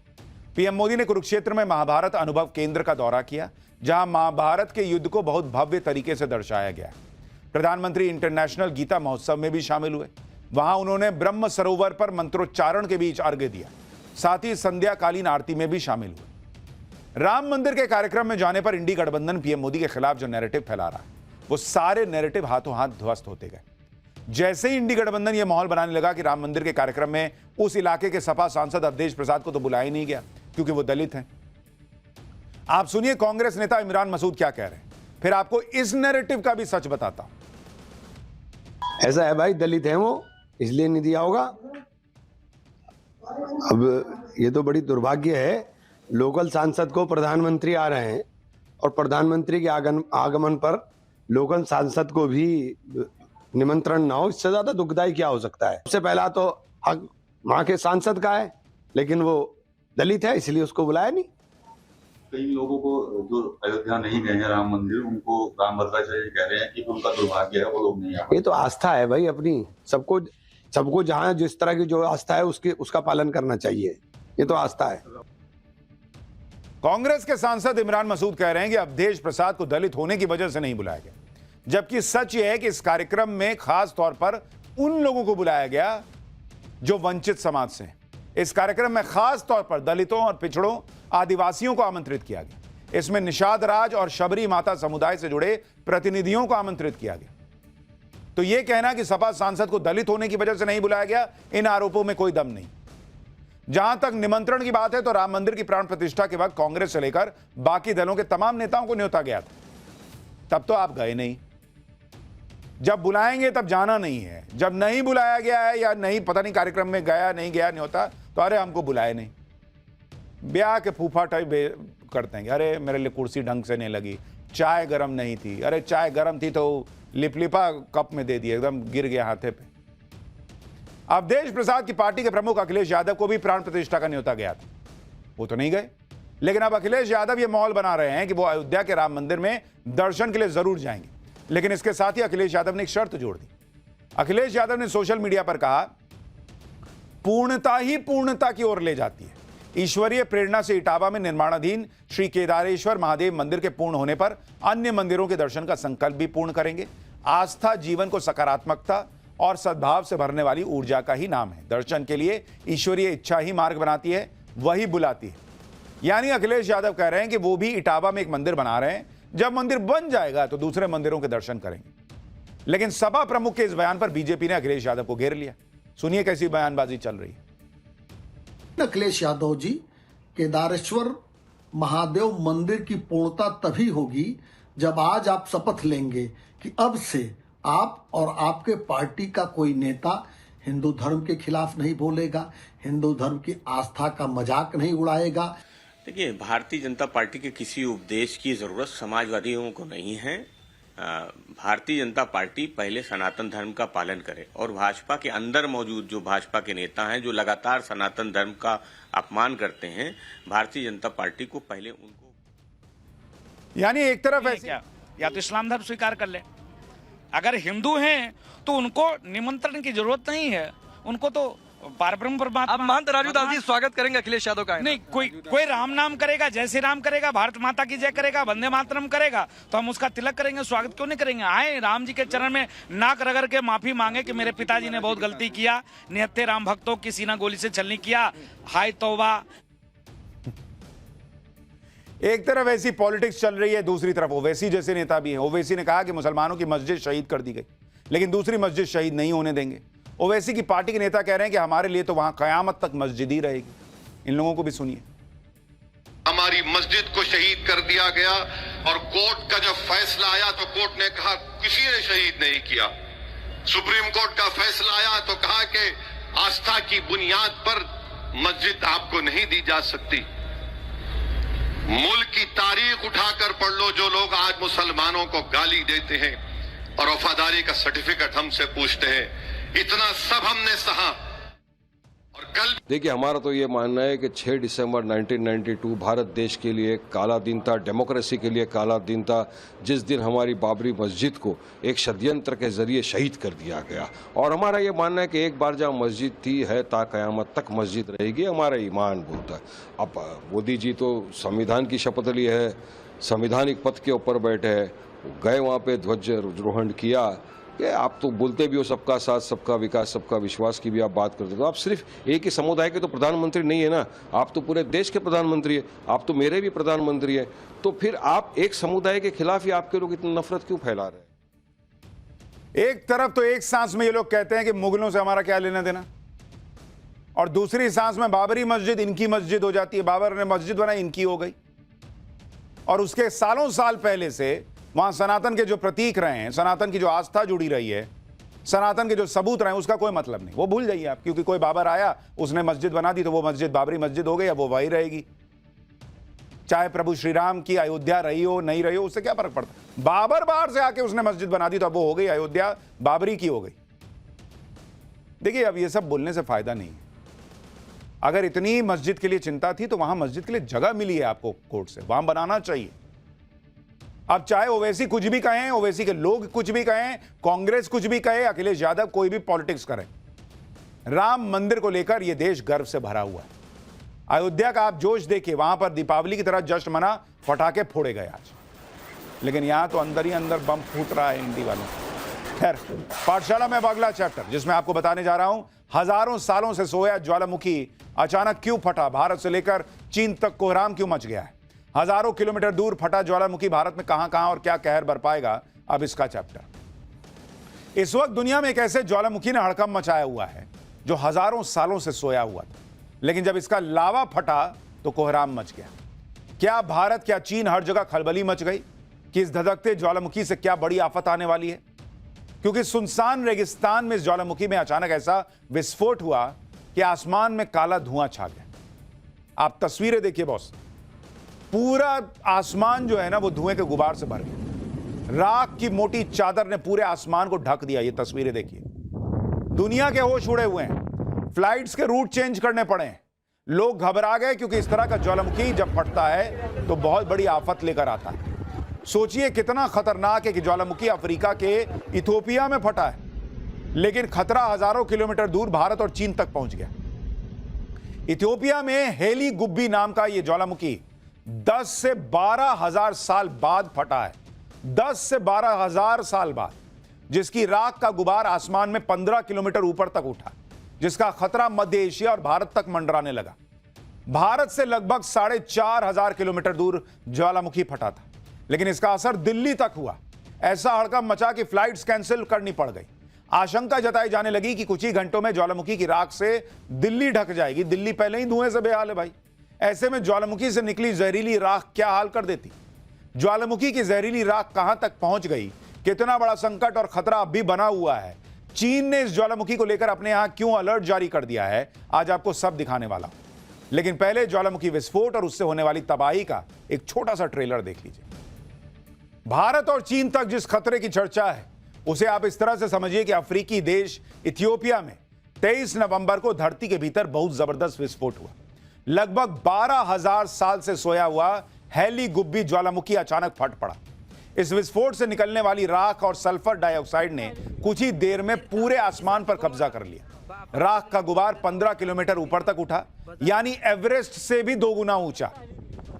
पीएम मोदी ने कुरुक्षेत्र में महाभारत अनुभव केंद्र का दौरा किया, जहां महाभारत के युद्ध को बहुत भव्य तरीके से दर्शाया गया। प्रधानमंत्री इंटरनेशनल गीता महोत्सव में भी शामिल हुए। वहां उन्होंने ब्रह्म सरोवर पर मंत्रोच्चारण के बीच अर्घ्य दिया, साथ ही संध्याकालीन आरती में भी शामिल हुए। राम मंदिर के कार्यक्रम में जाने पर इंडी गठबंधन पीएम मोदी के खिलाफ जो नैरेटिव फैला रहा है, वो सारे नैरेटिव हाथों हाथ ध्वस्त होते गए। जैसे ही इंडी गठबंधन यह माहौल बनाने लगा कि राम मंदिर के कार्यक्रम में उस इलाके के सपा सांसद अवधेश प्रसाद को तो बुलाया ही नहीं गया क्योंकि वो दलित हैं। आप सुनिए कांग्रेस नेता इमरान मसूद क्या कह रहे हैं, फिर आपको इस नैरेटिव का भी सच बताता हूं। ऐसा है भाई, दलित है वो, इसलिए नहीं दिया होगा। अब ये तो बड़ी दुर्भाग्य है, लोकल सांसद को प्रधानमंत्री आ रहे हैं और प्रधानमंत्री के आगमन पर लोकल सांसद को भी निमंत्रण ना हो। इससे ज्यादा दुखदायी क्या हो सकता है। सबसे पहला तो हक वहां के सांसद का है, लेकिन वो दलित है इसलिए उसको बुलाया नहीं। कई लोगों को जो अयोध्या नहीं गए हैं राम मंदिर, उनको राम भद्राचार्य कह रहे हैं कि उनका दुर्भाग्य है, वो लोग नहीं आ। ये तो आस्था है भाई अपनी, सबको जहां जिस तरह की जो आस्था है उसका पालन करना चाहिए। ये तो आस्था है। कांग्रेस के सांसद इमरान मसूद कह रहे हैं कि अवधेश प्रसाद को दलित होने की वजह से नहीं बुलाया गया, जबकि सच यह है कि इस कार्यक्रम में खास तौर पर उन लोगों को बुलाया गया जो वंचित समाज से हैं। इस कार्यक्रम में खास तौर पर दलितों और पिछड़ों आदिवासियों को आमंत्रित किया गया। इसमें निषाद राज और शबरी माता समुदाय से जुड़े प्रतिनिधियों को आमंत्रित किया गया। तो यह कहना कि सपा सांसद को दलित होने की वजह से नहीं बुलाया गया, इन आरोपों में कोई दम नहीं। जहां तक निमंत्रण की बात है तो राम मंदिर की प्राण प्रतिष्ठा के वक्त कांग्रेस से लेकर बाकी दलों के तमाम नेताओं को न्योता गया था। तब तो आप गए नहीं। जब बुलाएंगे तब जाना नहीं है। जब नहीं बुलाया गया है या नहीं, पता नहीं कार्यक्रम में गया नहीं गया न्योता, तो अरे हमको बुलाए नहीं। ब्याह के फूफा टाइप करते हैं, अरे मेरे लिए कुर्सी ढंग से नहीं लगी, चाय गर्म नहीं थी, अरे चाय गर्म थी तो लिपलिपा कप में दे दिया, एकदम गिर गया हाथे पे। अवधेश प्रसाद की पार्टी के प्रमुख अखिलेश यादव को भी प्राण प्रतिष्ठा का न्योता गया था, वो तो नहीं गए। लेकिन अब अखिलेश यादव ये माहौल बना रहे हैं कि वो अयोध्या के राम मंदिर में दर्शन के लिए जरूर जाएंगे। लेकिन इसके साथ ही अखिलेश यादव ने एक शर्त जोड़ दी। अखिलेश यादव ने सोशल मीडिया पर कहा, पूर्णता ही पूर्णता की ओर ले जाती है। ईश्वरीय प्रेरणा से इटावा में निर्माणाधीन श्री केदारेश्वर महादेव मंदिर के पूर्ण होने पर अन्य मंदिरों के दर्शन का संकल्प भी पूर्ण करेंगे। आस्था जीवन को सकारात्मकता और सद्भाव से भरने वाली ऊर्जा का ही नाम है। दर्शन के लिए ईश्वरीय इच्छा ही मार्ग बनाती है, वही बुलाती है। यानी अखिलेश यादव कह रहे हैं कि वो भी इटावा में एक मंदिर बना रहे हैं, जब मंदिर बन जाएगा तो दूसरे मंदिरों के दर्शन करेंगे। लेकिन सपा प्रमुख के इस बयान पर बीजेपी ने अखिलेश यादव को घेर लिया। सुनिए कैसी बयानबाजी चल रही है। अखिलेश यादव जी, केदारेश्वर महादेव मंदिर की पूर्णता तभी होगी जब आज आप शपथ लेंगे कि अब से आप और आपके पार्टी का कोई नेता हिंदू धर्म के खिलाफ नहीं बोलेगा, हिंदू धर्म की आस्था का मजाक नहीं उड़ाएगा। देखिए, भारतीय जनता पार्टी के किसी उपदेश की जरूरत समाजवादियों को नहीं है। भारतीय जनता पार्टी पहले सनातन धर्म का पालन करे और भाजपा के अंदर मौजूद जो भाजपा के नेता हैं जो लगातार सनातन धर्म का अपमान करते हैं, भारतीय जनता पार्टी को पहले उनको, यानी एक तरफ ऐसे या तो इस्लाम धर्म स्वीकार कर ले, अगर हिंदू हैं तो उनको निमंत्रण की जरूरत नहीं है, उनको तो पारब्रह्म परमात्मा। आप महंत राजू दास जी स्वागत करेंगे अखिलेश यादव का? नहीं, कोई राम नाम करेगा, जय श्री राम करेगा, भारत माता की जय करेगा, वंदे मातरम करेगा, तो हम उसका तिलक करेंगे, स्वागत क्यों नहीं करेंगे? आए राम जी के चरण में नाक रगड़ के माफी मांगे कि मेरे पिताजी ने बहुत गलती किया, निहत्थे राम भक्तों की सीना गोली से छलनी किया, हाय तौबा। एक तरफ ऐसी पॉलिटिक्स चल रही है, दूसरी तरफ ओवैसी जैसे नेता भी हैं। ओवैसी ने कहा कि मुसलमानों की मस्जिद शहीद कर दी गई, लेकिन दूसरी मस्जिद शहीद नहीं होने देंगे। ओवैसी की पार्टी के नेता कह रहे हैं कि हमारे लिए तो वहां कयामत तक मस्जिद ही रहेगी। इन लोगों को भी सुनिए। हमारी मस्जिद को शहीद कर दिया गया और कोर्ट का जब फैसला आया तो कोर्ट ने कहा किसी ने शहीद नहीं किया। सुप्रीम कोर्ट का फैसला आया तो कहा कि आस्था की बुनियाद पर मस्जिद आपको नहीं दी जा सकती। मुल्क की तारीख उठाकर पढ़ लो, जो लोग आज मुसलमानों को गाली देते हैं और वफादारी का सर्टिफिकेट हमसे पूछते हैं, इतना सब हमने सहा। और कल देखिए, हमारा तो ये मानना है कि 6 दिसंबर 1992 भारत देश के लिए काला दिन था, डेमोक्रेसी के लिए काला दिन था, जिस दिन हमारी बाबरी मस्जिद को एक षड्यंत्र के जरिए शहीद कर दिया गया। और हमारा ये मानना है कि एक बार जहाँ मस्जिद थी है ता कयामत तक मस्जिद रहेगी, हमारा ईमान बोलता है। अब मोदी जी तो संविधान की शपथ ली है, संवैधानिक पद के ऊपर बैठे हैं, गए वहाँ पे ध्वजारोहण किया। कि आप तो बोलते भी हो सबका साथ सबका विकास सबका विश्वास की भी आप बात करते हो, तो आप सिर्फ एक ही समुदाय के तो प्रधानमंत्री नहीं है ना, आप तो पूरे देश के प्रधानमंत्री है, आप तो मेरे भी प्रधानमंत्री है। तो फिर आप एक समुदाय के खिलाफ ही आपके लोग इतनी नफरत क्यों फैला रहे हैं? एक तरफ तो एक सांस में ये लोग कहते हैं कि मुगलों से हमारा क्या लेना देना, और दूसरी सांस में बाबरी मस्जिद इनकी मस्जिद हो जाती है, बाबर ने मस्जिद बनाई इनकी हो गई। और उसके सालों साल पहले से वहां सनातन के जो प्रतीक रहे हैं, सनातन की जो आस्था जुड़ी रही है, सनातन के जो सबूत रहे हैं, उसका कोई मतलब नहीं। वो भूल जाइए आप, क्योंकि कोई बाबर आया उसने मस्जिद बना दी तो वो मस्जिद बाबरी मस्जिद हो गई, अब वो वही रहेगी। चाहे प्रभु श्री राम की अयोध्या रही हो नहीं रही हो, उससे क्या फर्क पड़ता। बाबर बाहर से आके उसने मस्जिद बना दी तो अब वो हो गई अयोध्या बाबरी की हो गई। देखिए, अब ये सब बोलने से फायदा नहीं है। अगर इतनी मस्जिद के लिए चिंता थी तो वहां मस्जिद के लिए जगह मिली है आपको कोर्ट से, वहां बनाना चाहिए। अब चाहे ओवैसी कुछ भी कहें, ओवैसी के लोग कुछ भी कहें, कांग्रेस कुछ भी कहे, अखिलेश यादव कोई भी पॉलिटिक्स करे, राम मंदिर को लेकर यह देश गर्व से भरा हुआ है। अयोध्या का आप जोश देखिए, वहां पर दीपावली की तरह जश्न मना, पटाखे फोड़े गए आज, लेकिन यहां तो अंदर ही अंदर बम फूट रहा है इंडी वालों। खैर, पाठशाला में अब अगला चैप्टर जिसमें आपको बताने जा रहा हूं, हजारों सालों से सोया ज्वालामुखी अचानक क्यों फटा, भारत से लेकर चीन तक कोहराम क्यों मच गया है, हजारों किलोमीटर दूर फटा ज्वालामुखी भारत में कहां और क्या कहर बरपाएगा, अब इसका चैप्टर। इस वक्त दुनिया में एक ऐसे ज्वालामुखी ने हड़कंप मचाया हुआ है जो हजारों सालों से सोया हुआ था। लेकिन जब इसका लावा फटा तो कोहराम मच गया। क्या भारत, क्या चीन, हर जगह खलबली मच गई कि इस धधकते ज्वालामुखी से क्या बड़ी आफत आने वाली है। क्योंकि सुनसान रेगिस्तान में इस ज्वालामुखी में अचानक ऐसा विस्फोट हुआ कि आसमान में काला धुआं छा गया। आप तस्वीरें देखिए बॉस, पूरा आसमान जो है ना वो धुएं के गुबार से भर गया। राख की मोटी चादर ने पूरे आसमान को ढक दिया। ये तस्वीरें देखिए, दुनिया के होश उड़े हुए हैं। फ्लाइट्स के रूट चेंज करने पड़े हैं। लोग घबरा गए क्योंकि इस तरह का ज्वालामुखी जब फटता है तो बहुत बड़ी आफत लेकर आता है। सोचिए कितना खतरनाक है कि ज्वालामुखी अफ्रीका के इथियोपिया में फटा है, लेकिन खतरा हजारों किलोमीटर दूर भारत और चीन तक पहुंच गया। इथियोपिया में हेली गुब्बी नाम का यह ज्वालामुखी 10 से 12 हजार साल बाद फटा है। 10 से 12 हजार साल बाद, जिसकी राख का गुबार आसमान में 15 किलोमीटर ऊपर तक उठा, जिसका खतरा मध्य एशिया और भारत तक मंडराने लगा। भारत से लगभग 4,500 किलोमीटर दूर ज्वालामुखी फटा था, लेकिन इसका असर दिल्ली तक हुआ। ऐसा हड़कंप मचा कि फ्लाइट्स कैंसिल करनी पड़ गई। आशंका जताई जाने लगी कि कुछ ही घंटों में ज्वालामुखी की राख से दिल्ली ढक जाएगी। दिल्ली पहले ही धुएं से बेहाल है भाई। ऐसे में ज्वालामुखी से निकली जहरीली राख क्या हाल कर देती। ज्वालामुखी की जहरीली राख कहां तक पहुंच गई, कितना बड़ा संकट और खतरा अब भी बना हुआ है। चीन ने इस ज्वालामुखी को लेकर अपने यहां क्यों अलर्ट जारी कर दिया है, आज आपको सब दिखाने वाला हूं। लेकिन पहले ज्वालामुखी विस्फोट और उससे होने वाली तबाही का एक छोटा सा ट्रेलर देख लीजिए। भारत और चीन तक जिस खतरे की चर्चा है उसे आप इस तरह से समझिए कि अफ्रीकी देश इथियोपिया में 23 नवंबर को धरती के भीतर बहुत जबरदस्त विस्फोट हुआ। लगभग 12,000 साल से सोया हुआ हेली गुब्बी ज्वालामुखी अचानक फट पड़ा। इस विस्फोट से निकलने वाली राख और सल्फर डाइऑक्साइड ने कुछ ही देर में पूरे आसमान पर कब्जा कर लिया। राख का गुबार 15 किलोमीटर ऊपर तक उठा, यानी एवरेस्ट से भी 2 गुना ऊंचा।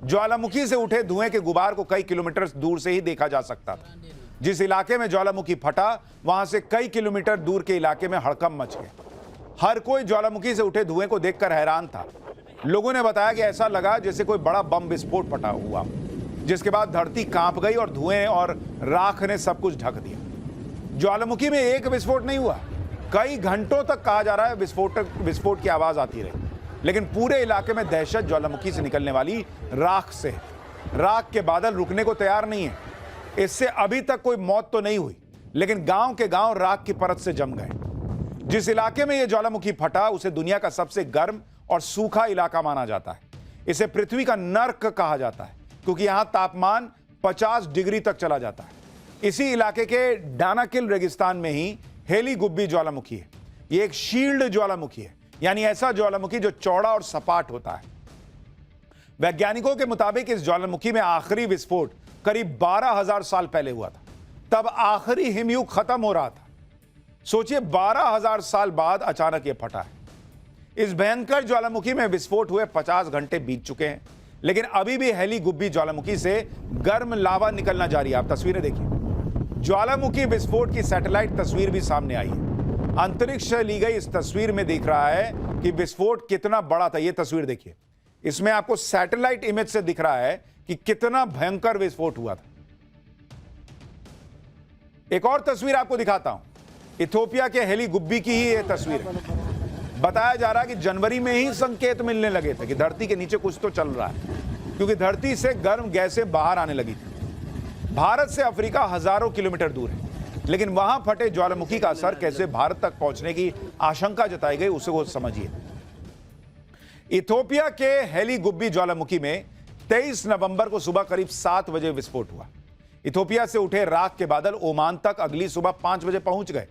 ज्वालामुखी से उठे धुएं के गुबार को कई किलोमीटर दूर से ही देखा जा सकता था। जिस इलाके में ज्वालामुखी फटा वहां से कई किलोमीटर दूर के इलाके में हड़कंप मच गया। हर कोई ज्वालामुखी से उठे धुएं को देखकर हैरान था। लोगों ने बताया कि ऐसा लगा जैसे कोई बड़ा बम विस्फोट फटा हुआ, जिसके बाद धरती कांप गई और धुएं और राख ने सब कुछ ढक दिया। ज्वालामुखी में एक विस्फोट नहीं हुआ, कई घंटों तक कहा जा रहा है विस्फोट की आवाज आती रही, लेकिन पूरे इलाके में दहशत ज्वालामुखी से निकलने वाली राख से। राख के बादल रुकने को तैयार नहीं है। इससे अभी तक कोई मौत तो नहीं हुई, लेकिन गांव के गांव राख की परत से जम गए। जिस इलाके में यह ज्वालामुखी फटा उसे दुनिया का सबसे गर्म और सूखा इलाका माना जाता है। इसे पृथ्वी का नर्क कहा जाता है, क्योंकि यहां तापमान 50 डिग्री तक चला जाता है। इसी इलाके के डानाकिल रेगिस्तान में ही हेली गुब्बी ज्वालामुखी है। यह एक शील्ड ज्वालामुखी है, यानी ऐसा ज्वालामुखी जो चौड़ा और सपाट होता है। वैज्ञानिकों के मुताबिक इस ज्वालामुखी में आखिरी विस्फोट करीब 12,000 साल पहले हुआ था। तब आखिरी हिमयुग खत्म हो रहा था। सोचिए 12,000 साल बाद अचानक यह फटा है। इस भयंकर ज्वालामुखी में विस्फोट हुए 50 घंटे बीत चुके हैं, लेकिन अभी भी हेली गुब्बी ज्वालामुखी से गर्म लावा निकलना जारी है। आप तस्वीरें देखिए, ज्वालामुखी विस्फोट की सैटेलाइट तस्वीर भी सामने आई है। अंतरिक्ष से ली गई इस तस्वीर में दिख रहा है कि विस्फोट कितना बड़ा था। यह तस्वीर देखिए, इसमें आपको सैटेलाइट इमेज से दिख रहा है कि कितना भयंकर विस्फोट हुआ था। एक और तस्वीर आपको दिखाता हूं, इथियोपिया के हेली गुब्बी की ही यह तस्वीर है। बताया जा रहा है कि जनवरी में ही संकेत मिलने लगे थे कि धरती के नीचे कुछ तो चल रहा है, क्योंकि धरती से गर्म गैसें बाहर आने लगी थी। भारत से अफ्रीका हजारों किलोमीटर दूर है, लेकिन वहां फटे ज्वालामुखी का असर कैसे भारत तक पहुंचने की आशंका जताई गई उसे वो समझिए। इथियोपिया के हेली गुब्बी ज्वालामुखी में 23 नवंबर को सुबह करीब 7 बजे विस्फोट हुआ। इथियोपिया से उठे राख के बादल ओमान तक अगली सुबह 5 बजे पहुंच गए।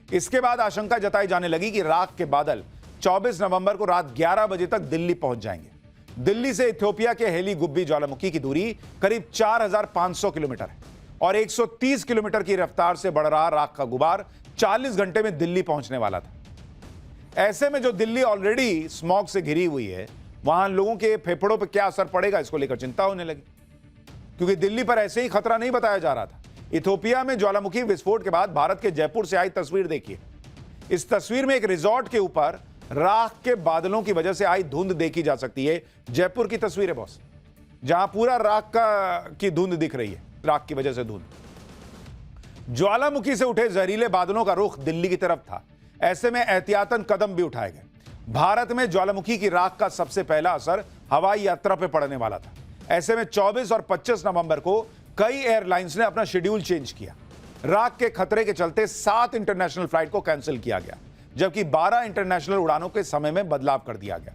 इसके बाद आशंका जताई जाने लगी कि राख के बादल 24 नवंबर को रात 11 बजे तक दिल्ली पहुंच जाएंगे। दिल्ली से इथियोपिया के हेली गुब्बी ज्वालामुखी की दूरी करीब 4,500 किलोमीटर है और 130 किलोमीटर की रफ्तार से बढ़ रहा राख का गुबार 40 घंटे में दिल्ली पहुंचने वाला था। ऐसे में जो दिल्ली ऑलरेडी स्मॉग से घिरी हुई है, वहां लोगों के फेफड़ों पर क्या असर पड़ेगा इसको लेकर चिंता होने लगी, क्योंकि दिल्ली पर ऐसे ही खतरा नहीं बताया जा रहा था। इथियोपिया में ज्वालामुखी विस्फोट के बाद भारत के जयपुर से आई तस्वीर देखिए। इस तस्वीर में एक रिजॉर्ट के ऊपर राख के बादलों की वजह से आई धुंध देखी जा सकती है। जयपुर की तस्वीर है बॉस, जहां पूरा राख की धुंध दिख रही है, राख की वजह से धुंध। ज्वालामुखी से उठे जहरीले बादलों का रुख दिल्ली की तरफ था। ऐसे में एहतियातन कदम भी उठाए गए। भारत में ज्वालामुखी की राख का सबसे पहला असर हवाई यात्रा पर पड़ने वाला था। ऐसे में 24 और 25 नवंबर को कई एयरलाइंस ने अपना शेड्यूल चेंज किया। राख के खतरे के चलते 7 इंटरनेशनल फ्लाइट को कैंसिल किया गया, जबकि 12 इंटरनेशनल उड़ानों के समय में बदलाव कर दिया गया।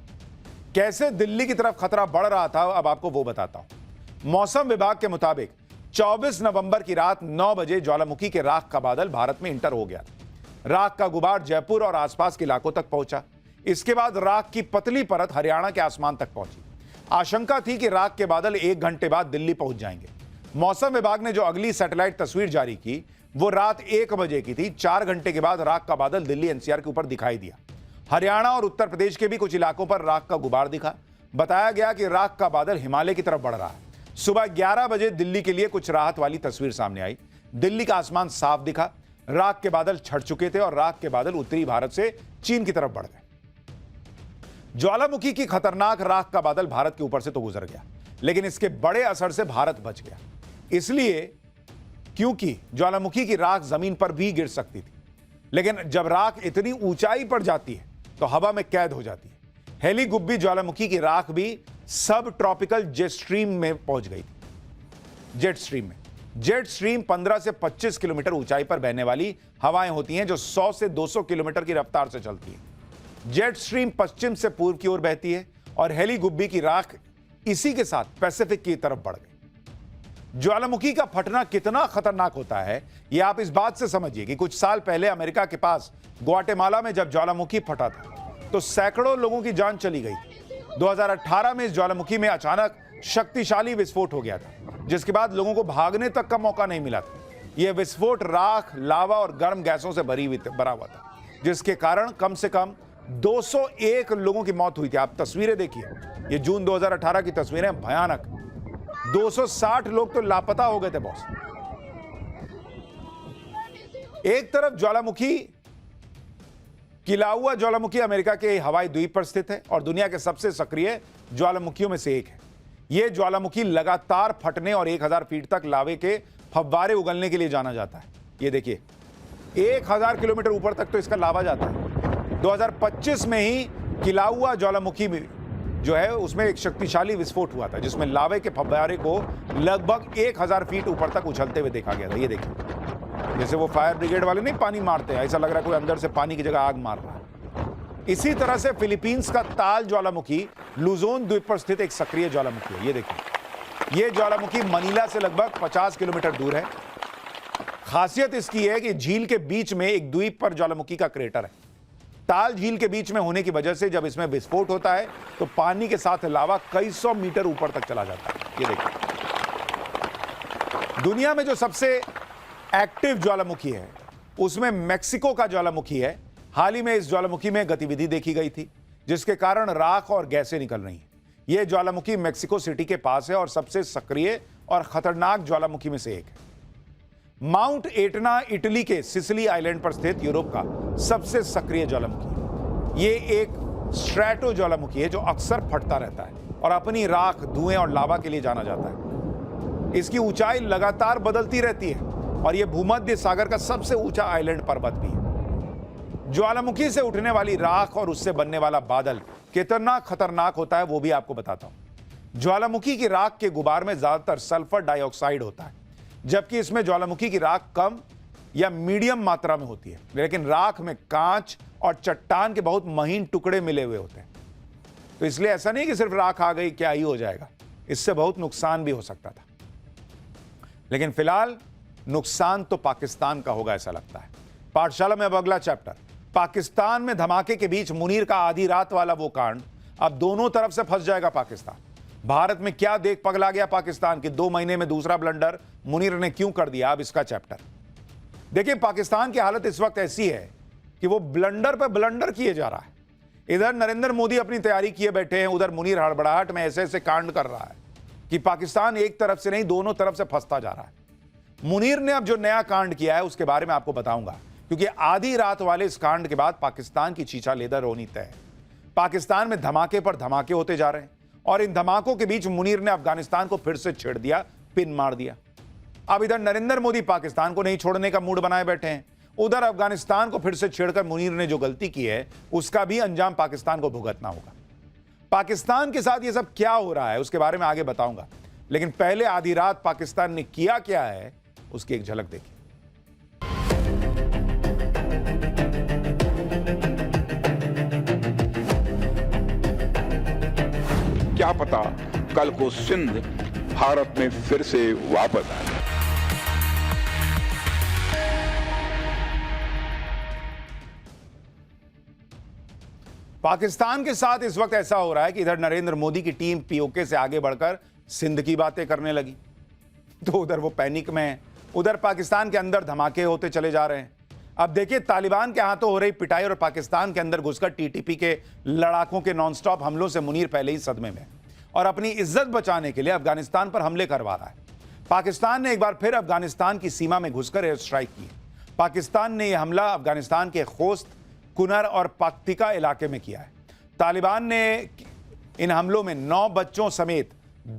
कैसे दिल्ली की तरफ खतरा बढ़ रहा था, अब आपको वो बताता हूं। मौसम विभाग के मुताबिक 24 नवंबर की रात 9 बजे ज्वालामुखी के राख का बादल भारत में इंटर हो गया। राख का गुबार जयपुर और आसपास के इलाकों तक पहुंचा। इसके बाद राख की पतली परत हरियाणा के आसमान तक पहुंची। आशंका थी कि राख के बादल 1 घंटे बाद दिल्ली पहुंच जाएंगे। मौसम विभाग ने जो अगली सैटेलाइट तस्वीर जारी की वो रात 1 बजे की थी। 4 घंटे के बाद राख का बादल दिल्ली एनसीआर के ऊपर दिखाई दिया। हरियाणा और उत्तर प्रदेश के भी कुछ इलाकों पर राख का गुबार दिखा। बताया गया कि राख का बादल हिमालय की तरफ बढ़ रहा है। सुबह 11 बजे दिल्ली के लिए कुछ राहत वाली तस्वीर सामने आई। दिल्ली का आसमान साफ दिखा। राख के बादल छट चुके थे और राख के बादल उत्तरी भारत से चीन की तरफ बढ़ गए। ज्वालामुखी की खतरनाक राख का बादल भारत के ऊपर से तो गुजर गया, लेकिन इसके बड़े असर से भारत बच गया। इसलिए क्योंकि ज्वालामुखी की राख जमीन पर भी गिर सकती थी, लेकिन जब राख इतनी ऊंचाई पर जाती है तो हवा में कैद हो जाती है। हेली गुब्बी ज्वालामुखी की राख भी सब ट्रॉपिकल जेट स्ट्रीम में पहुंच गई थी। जेट स्ट्रीम 15 से 25 किलोमीटर ऊंचाई पर बहने वाली हवाएं होती हैं जो 100 से 200 किलोमीटर की रफ्तार से चलती हैं। जेट स्ट्रीम पश्चिम से पूर्व की ओर बहती है और हेली गुब्बी की राख इसी के साथ पैसिफिक की तरफ बढ़ गई। ज्वालामुखी का फटना कितना खतरनाक होता है यह आप इस बात से समझिए कि कुछ साल पहले अमेरिका के पास ग्वाटेमाला में जब ज्वालामुखी फटा था तो सैकड़ों लोगों की जान चली गई। 2018 में इस ज्वालामुखी में अचानक शक्तिशाली विस्फोट हो गया था, जिसके बाद लोगों को भागने तक का मौका नहीं मिला था। यह विस्फोट राख, लावा और गर्म गैसों से भरा हुआ था, जिसके कारण कम से कम 201 लोगों की मौत हुई थी। आप तस्वीरें देखिए, ये जून 2018 की तस्वीरें, भयानक। 260 लोग तो लापता हो गए थे बॉस। एक तरफ ज्वालामुखी किलाउआ ज्वालामुखी अमेरिका के हवाई द्वीप पर स्थित है और दुनिया के सबसे सक्रिय ज्वालामुखियों में से एक है। यह ज्वालामुखी लगातार फटने और 1000 फीट तक लावे के फव्वारे उगलने के लिए जाना जाता है। ये देखिए, 1000 किलोमीटर ऊपर तक तो इसका लावा जाता है। 2025 में ही किलाउआ ज्वालामुखी में जो है उसमें एक शक्तिशाली विस्फोट हुआ था, जिसमें लावे के फव्वारे को लगभग 1000 फीट ऊपर तक उछलते हुए देखा गया था। ये देखिए, जैसे वो फायर ब्रिगेड वाले नहीं पानी मारते हैं, ऐसा लग रहा है कोई अंदर से पानी की जगह आग मार रहा है। इसी तरह से फिलीपींस का ताल ज्वालामुखी लुजोन द्वीप पर स्थित एक सक्रिय ज्वालामुखी है। ये देखिए, ये ज्वालामुखी मनीला से लगभग 50 किलोमीटर दूर है। खासियत इसकी है कि झील के बीच में एक द्वीप पर ज्वालामुखी का क्रेटर है। ताल झील के बीच में होने की वजह से जब इसमें विस्फोट होता है तो पानी के साथ लावा कई सौ मीटर ऊपर तक चला जाता है। ये देखिए, दुनिया में जो सबसे एक्टिव ज्वालामुखी है उसमें मेक्सिको का ज्वालामुखी है। हाल ही में इस ज्वालामुखी में गतिविधि देखी गई थी, जिसके कारण राख और गैसें निकल रही हैं। यह ज्वालामुखी मेक्सिको सिटी के पास है और सबसे सक्रिय और खतरनाक ज्वालामुखी में से एक है। माउंट एटना इटली के सिसिली आइलैंड पर स्थित यूरोप का सबसे सक्रिय ज्वालामुखी है। यह एक स्ट्रैटो ज्वालामुखी है जो अक्सर फटता रहता है और अपनी राख, धुएं और लावा के लिए जाना जाता है। इसकी ऊंचाई लगातार बदलती रहती है और यह भूमध्य सागर का सबसे ऊंचा आइलैंड पर्वत भी है। ज्वालामुखी से उठने वाली राख और उससे बनने वाला बादल कितना खतरनाक होता है वो भी आपको बताता हूं। ज्वालामुखी की राख के गुबार में ज्यादातर सल्फर डाइऑक्साइड होता है, जबकि इसमें ज्वालामुखी की राख कम या मीडियम मात्रा में होती है, लेकिन राख में कांच और चट्टान के बहुत महीन टुकड़े मिले हुए होते हैं। तो इसलिए ऐसा नहीं कि सिर्फ राख आ गई क्या ही हो जाएगा, इससे बहुत नुकसान भी हो सकता था। लेकिन फिलहाल नुकसान तो पाकिस्तान का होगा ऐसा लगता है। पाठशाला में अब अगला चैप्टर, पाकिस्तान में धमाके के बीच मुनीर का आधी रात वाला वो कांड। अब दोनों तरफ से फंस जाएगा पाकिस्तान। भारत में क्या देख पगला गया पाकिस्तान कि 2 महीने में दूसरा ब्लंडर मुनीर ने क्यों कर दिया, अब इसका चैप्टर देखिए। पाकिस्तान की हालत इस वक्त ऐसी है कि वो ब्लंडर पर ब्लंडर किए जा रहा है। इधर नरेंद्र मोदी अपनी तैयारी किए बैठे हैं, उधर मुनीर हड़बड़ाहट में ऐसे ऐसे कांड कर रहा है कि पाकिस्तान एक तरफ से नहीं दोनों तरफ से फंसता जा रहा है। मुनीर ने अब जो नया कांड किया है उसके बारे में आपको बताऊंगा, क्योंकि आधी रात वाले इस कांड के बाद पाकिस्तान की चीचा लेदर होनी तय है। पाकिस्तान में धमाके पर धमाके होते जा रहे हैं और इन धमाकों के बीच मुनीर ने अफगानिस्तान को फिर से छेड़ दिया, पिन मार दिया। अब इधर नरेंद्र मोदी पाकिस्तान को नहीं छोड़ने का मूड बनाए बैठे हैं। उधर अफगानिस्तान को फिर से छेड़कर मुनीर ने जो गलती की है उसका भी अंजाम पाकिस्तान को भुगतना होगा। पाकिस्तान के साथ ये सब क्या हो रहा है उसके बारे में आगे बताऊंगा, लेकिन पहले आधी रात पाकिस्तान ने किया क्या है उसकी एक झलक देखिए। क्या पता कल को सिंध भारत में फिर से वापस आए। पाकिस्तान के साथ इस वक्त ऐसा हो रहा है कि इधर नरेंद्र मोदी की टीम पीओके से आगे बढ़कर सिंध की बातें करने लगी, तो उधर वो पैनिक में है। उधर पाकिस्तान के अंदर धमाके होते चले जा रहे हैं। अब देखिए, तालिबान के हाथों हो रही पिटाई और पाकिस्तान के अंदर घुसकर टीटीपी के लड़ाकों के नॉनस्टॉप हमलों से मुनीर पहले ही सदमे में और अपनी इज्जत बचाने के लिए अफगानिस्तान पर हमले करवा रहा है। पाकिस्तान ने एक बार फिर अफगानिस्तान की सीमा में घुसकर एयर स्ट्राइक की। पाकिस्तान ने यह हमला अफगानिस्तान के खोस्त, कुनर और पक्तिका इलाके में किया है। तालिबान ने इन हमलों में 9 बच्चों समेत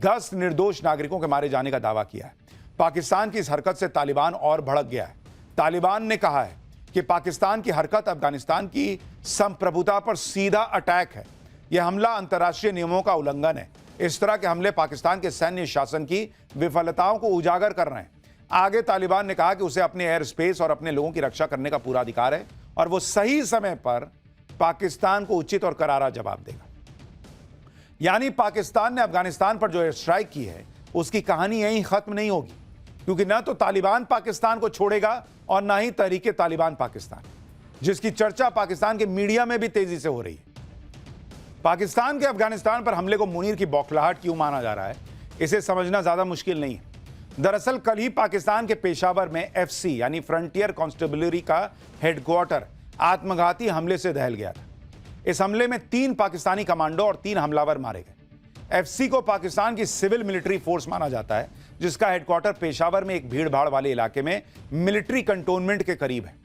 10 निर्दोष नागरिकों के मारे जाने का दावा किया है। पाकिस्तान की इस हरकत से तालिबान और भड़क गया है। तालिबान ने कहा है कि पाकिस्तान की हरकत अफगानिस्तान की संप्रभुता पर सीधा अटैक है। यह हमला अंतर्राष्ट्रीय नियमों का उल्लंघन है। इस तरह के हमले पाकिस्तान के सैन्य शासन की विफलताओं को उजागर कर रहे हैं। आगे तालिबान ने कहा कि उसे अपने एयर स्पेस और अपने लोगों की रक्षा करने का पूरा अधिकार है और वो सही समय पर पाकिस्तान को उचित और करारा जवाब देगा। यानी पाकिस्तान ने अफगानिस्तान पर जो एयर स्ट्राइक की है उसकी कहानी यहीं खत्म नहीं होगी, क्योंकि ना तो तालिबान पाकिस्तान को छोड़ेगा और ना ही तहरीके तालिबान पाकिस्तान, जिसकी चर्चा पाकिस्तान के मीडिया में भी तेजी से हो रही है। पाकिस्तान के अफगानिस्तान पर हमले को मुनीर की बौखलाहट क्यों माना जा रहा है, इसे समझना ज्यादा मुश्किल नहीं है। दरअसल कल ही पाकिस्तान के पेशावर में एफसी यानी फ्रंटियर कॉन्स्टेबलरी का हेडक्वार्टर आत्मघाती हमले से दहल गया था। इस हमले में 3 पाकिस्तानी कमांडो और 3 हमलावर मारे गए। एफसी को पाकिस्तान की सिविल मिलिट्री फोर्स माना जाता है, जिसका हेडक्वार्टर पेशावर में एक भीड़ भाड़ वाले इलाके में मिलिट्री कंटोनमेंट के करीब है।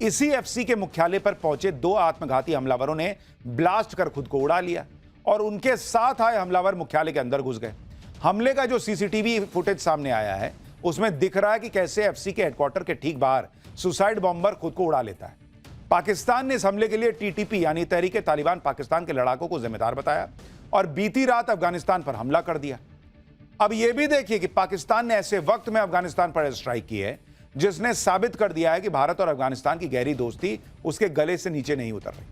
इसी एफसी के मुख्यालय पर पहुंचे 2 आत्मघाती हमलावरों ने ब्लास्ट कर खुद को उड़ा लिया और उनके साथ आए हमलावर मुख्यालय के अंदर घुस गए। हमले का जो सीसीटीवी फुटेज सामने आया है उसमें दिख रहा है कि कैसे एफसी के हेडक्वार्टर के ठीक बाहर सुसाइड बॉम्बर खुद को उड़ा लेता है। पाकिस्तान ने इस हमले के लिए टीटीपी यानी तहरीके तालिबान पाकिस्तान के लड़ाकों को जिम्मेदार बताया और बीती रात अफगानिस्तान पर हमला कर दिया। अब यह भी देखिए कि पाकिस्तान ने ऐसे वक्त में अफगानिस्तान पर स्ट्राइक की है जिसने साबित कर दिया है कि भारत और अफगानिस्तान की गहरी दोस्ती उसके गले से नीचे नहीं उतर रही।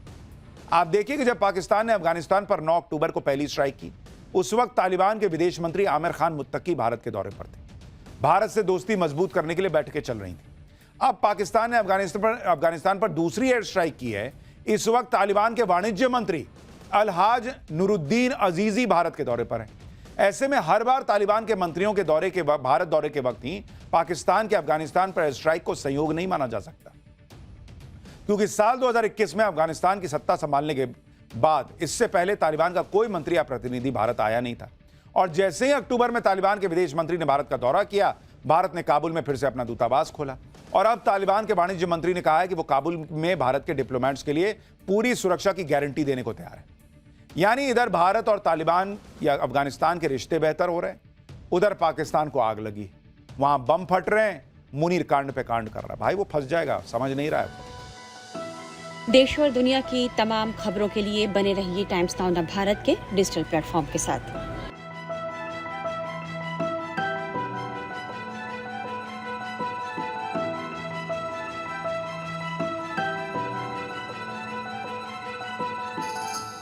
आप देखिए कि जब पाकिस्तान ने अफगानिस्तान पर 9 अक्टूबर को पहली स्ट्राइक की, उस वक्त तालिबान के विदेश मंत्री आमिर खान मुत्तकी भारत के दौरे पर थे। भारत से दोस्ती मजबूत करने के लिए बैठकें चल रही थी। अब पाकिस्तान ने अफगानिस्तान पर दूसरी एयर स्ट्राइक की है। इस वक्त तालिबान के वाणिज्य मंत्री अलहाज नूरुद्दीन अजीजी भारत के दौरे पर हैं। ऐसे में हर बार तालिबान के मंत्रियों के भारत दौरे के वक्त ही पाकिस्तान के अफगानिस्तान पर एयर स्ट्राइक को संयोग नहीं माना जा सकता, क्योंकि साल 2021 में अफगानिस्तान की सत्ता संभालने के बाद इससे पहले तालिबान का कोई मंत्री या प्रतिनिधि भारत आया नहीं था। और जैसे ही अक्टूबर में तालिबान के विदेश मंत्री ने भारत का दौरा किया, भारत ने काबुल में फिर से अपना दूतावास खोला और अब तालिबान के वाणिज्य मंत्री ने कहा है कि वो काबुल में भारत के डिप्लोमेट्स के लिए पूरी सुरक्षा की गारंटी देने को तैयार है। यानी इधर भारत और तालिबान या अफगानिस्तान के रिश्ते बेहतर हो रहे हैं, उधर पाकिस्तान को आग लगी, वहां बम फट रहे हैं, मुनीर कांड पे कांड कर रहा है। भाई वो फंस जाएगा, समझ नहीं रहा है। देश और दुनिया की तमाम खबरों के लिए बने रहिए टाइम्स नाउ भारत के डिजिटल प्लेटफॉर्म के साथ।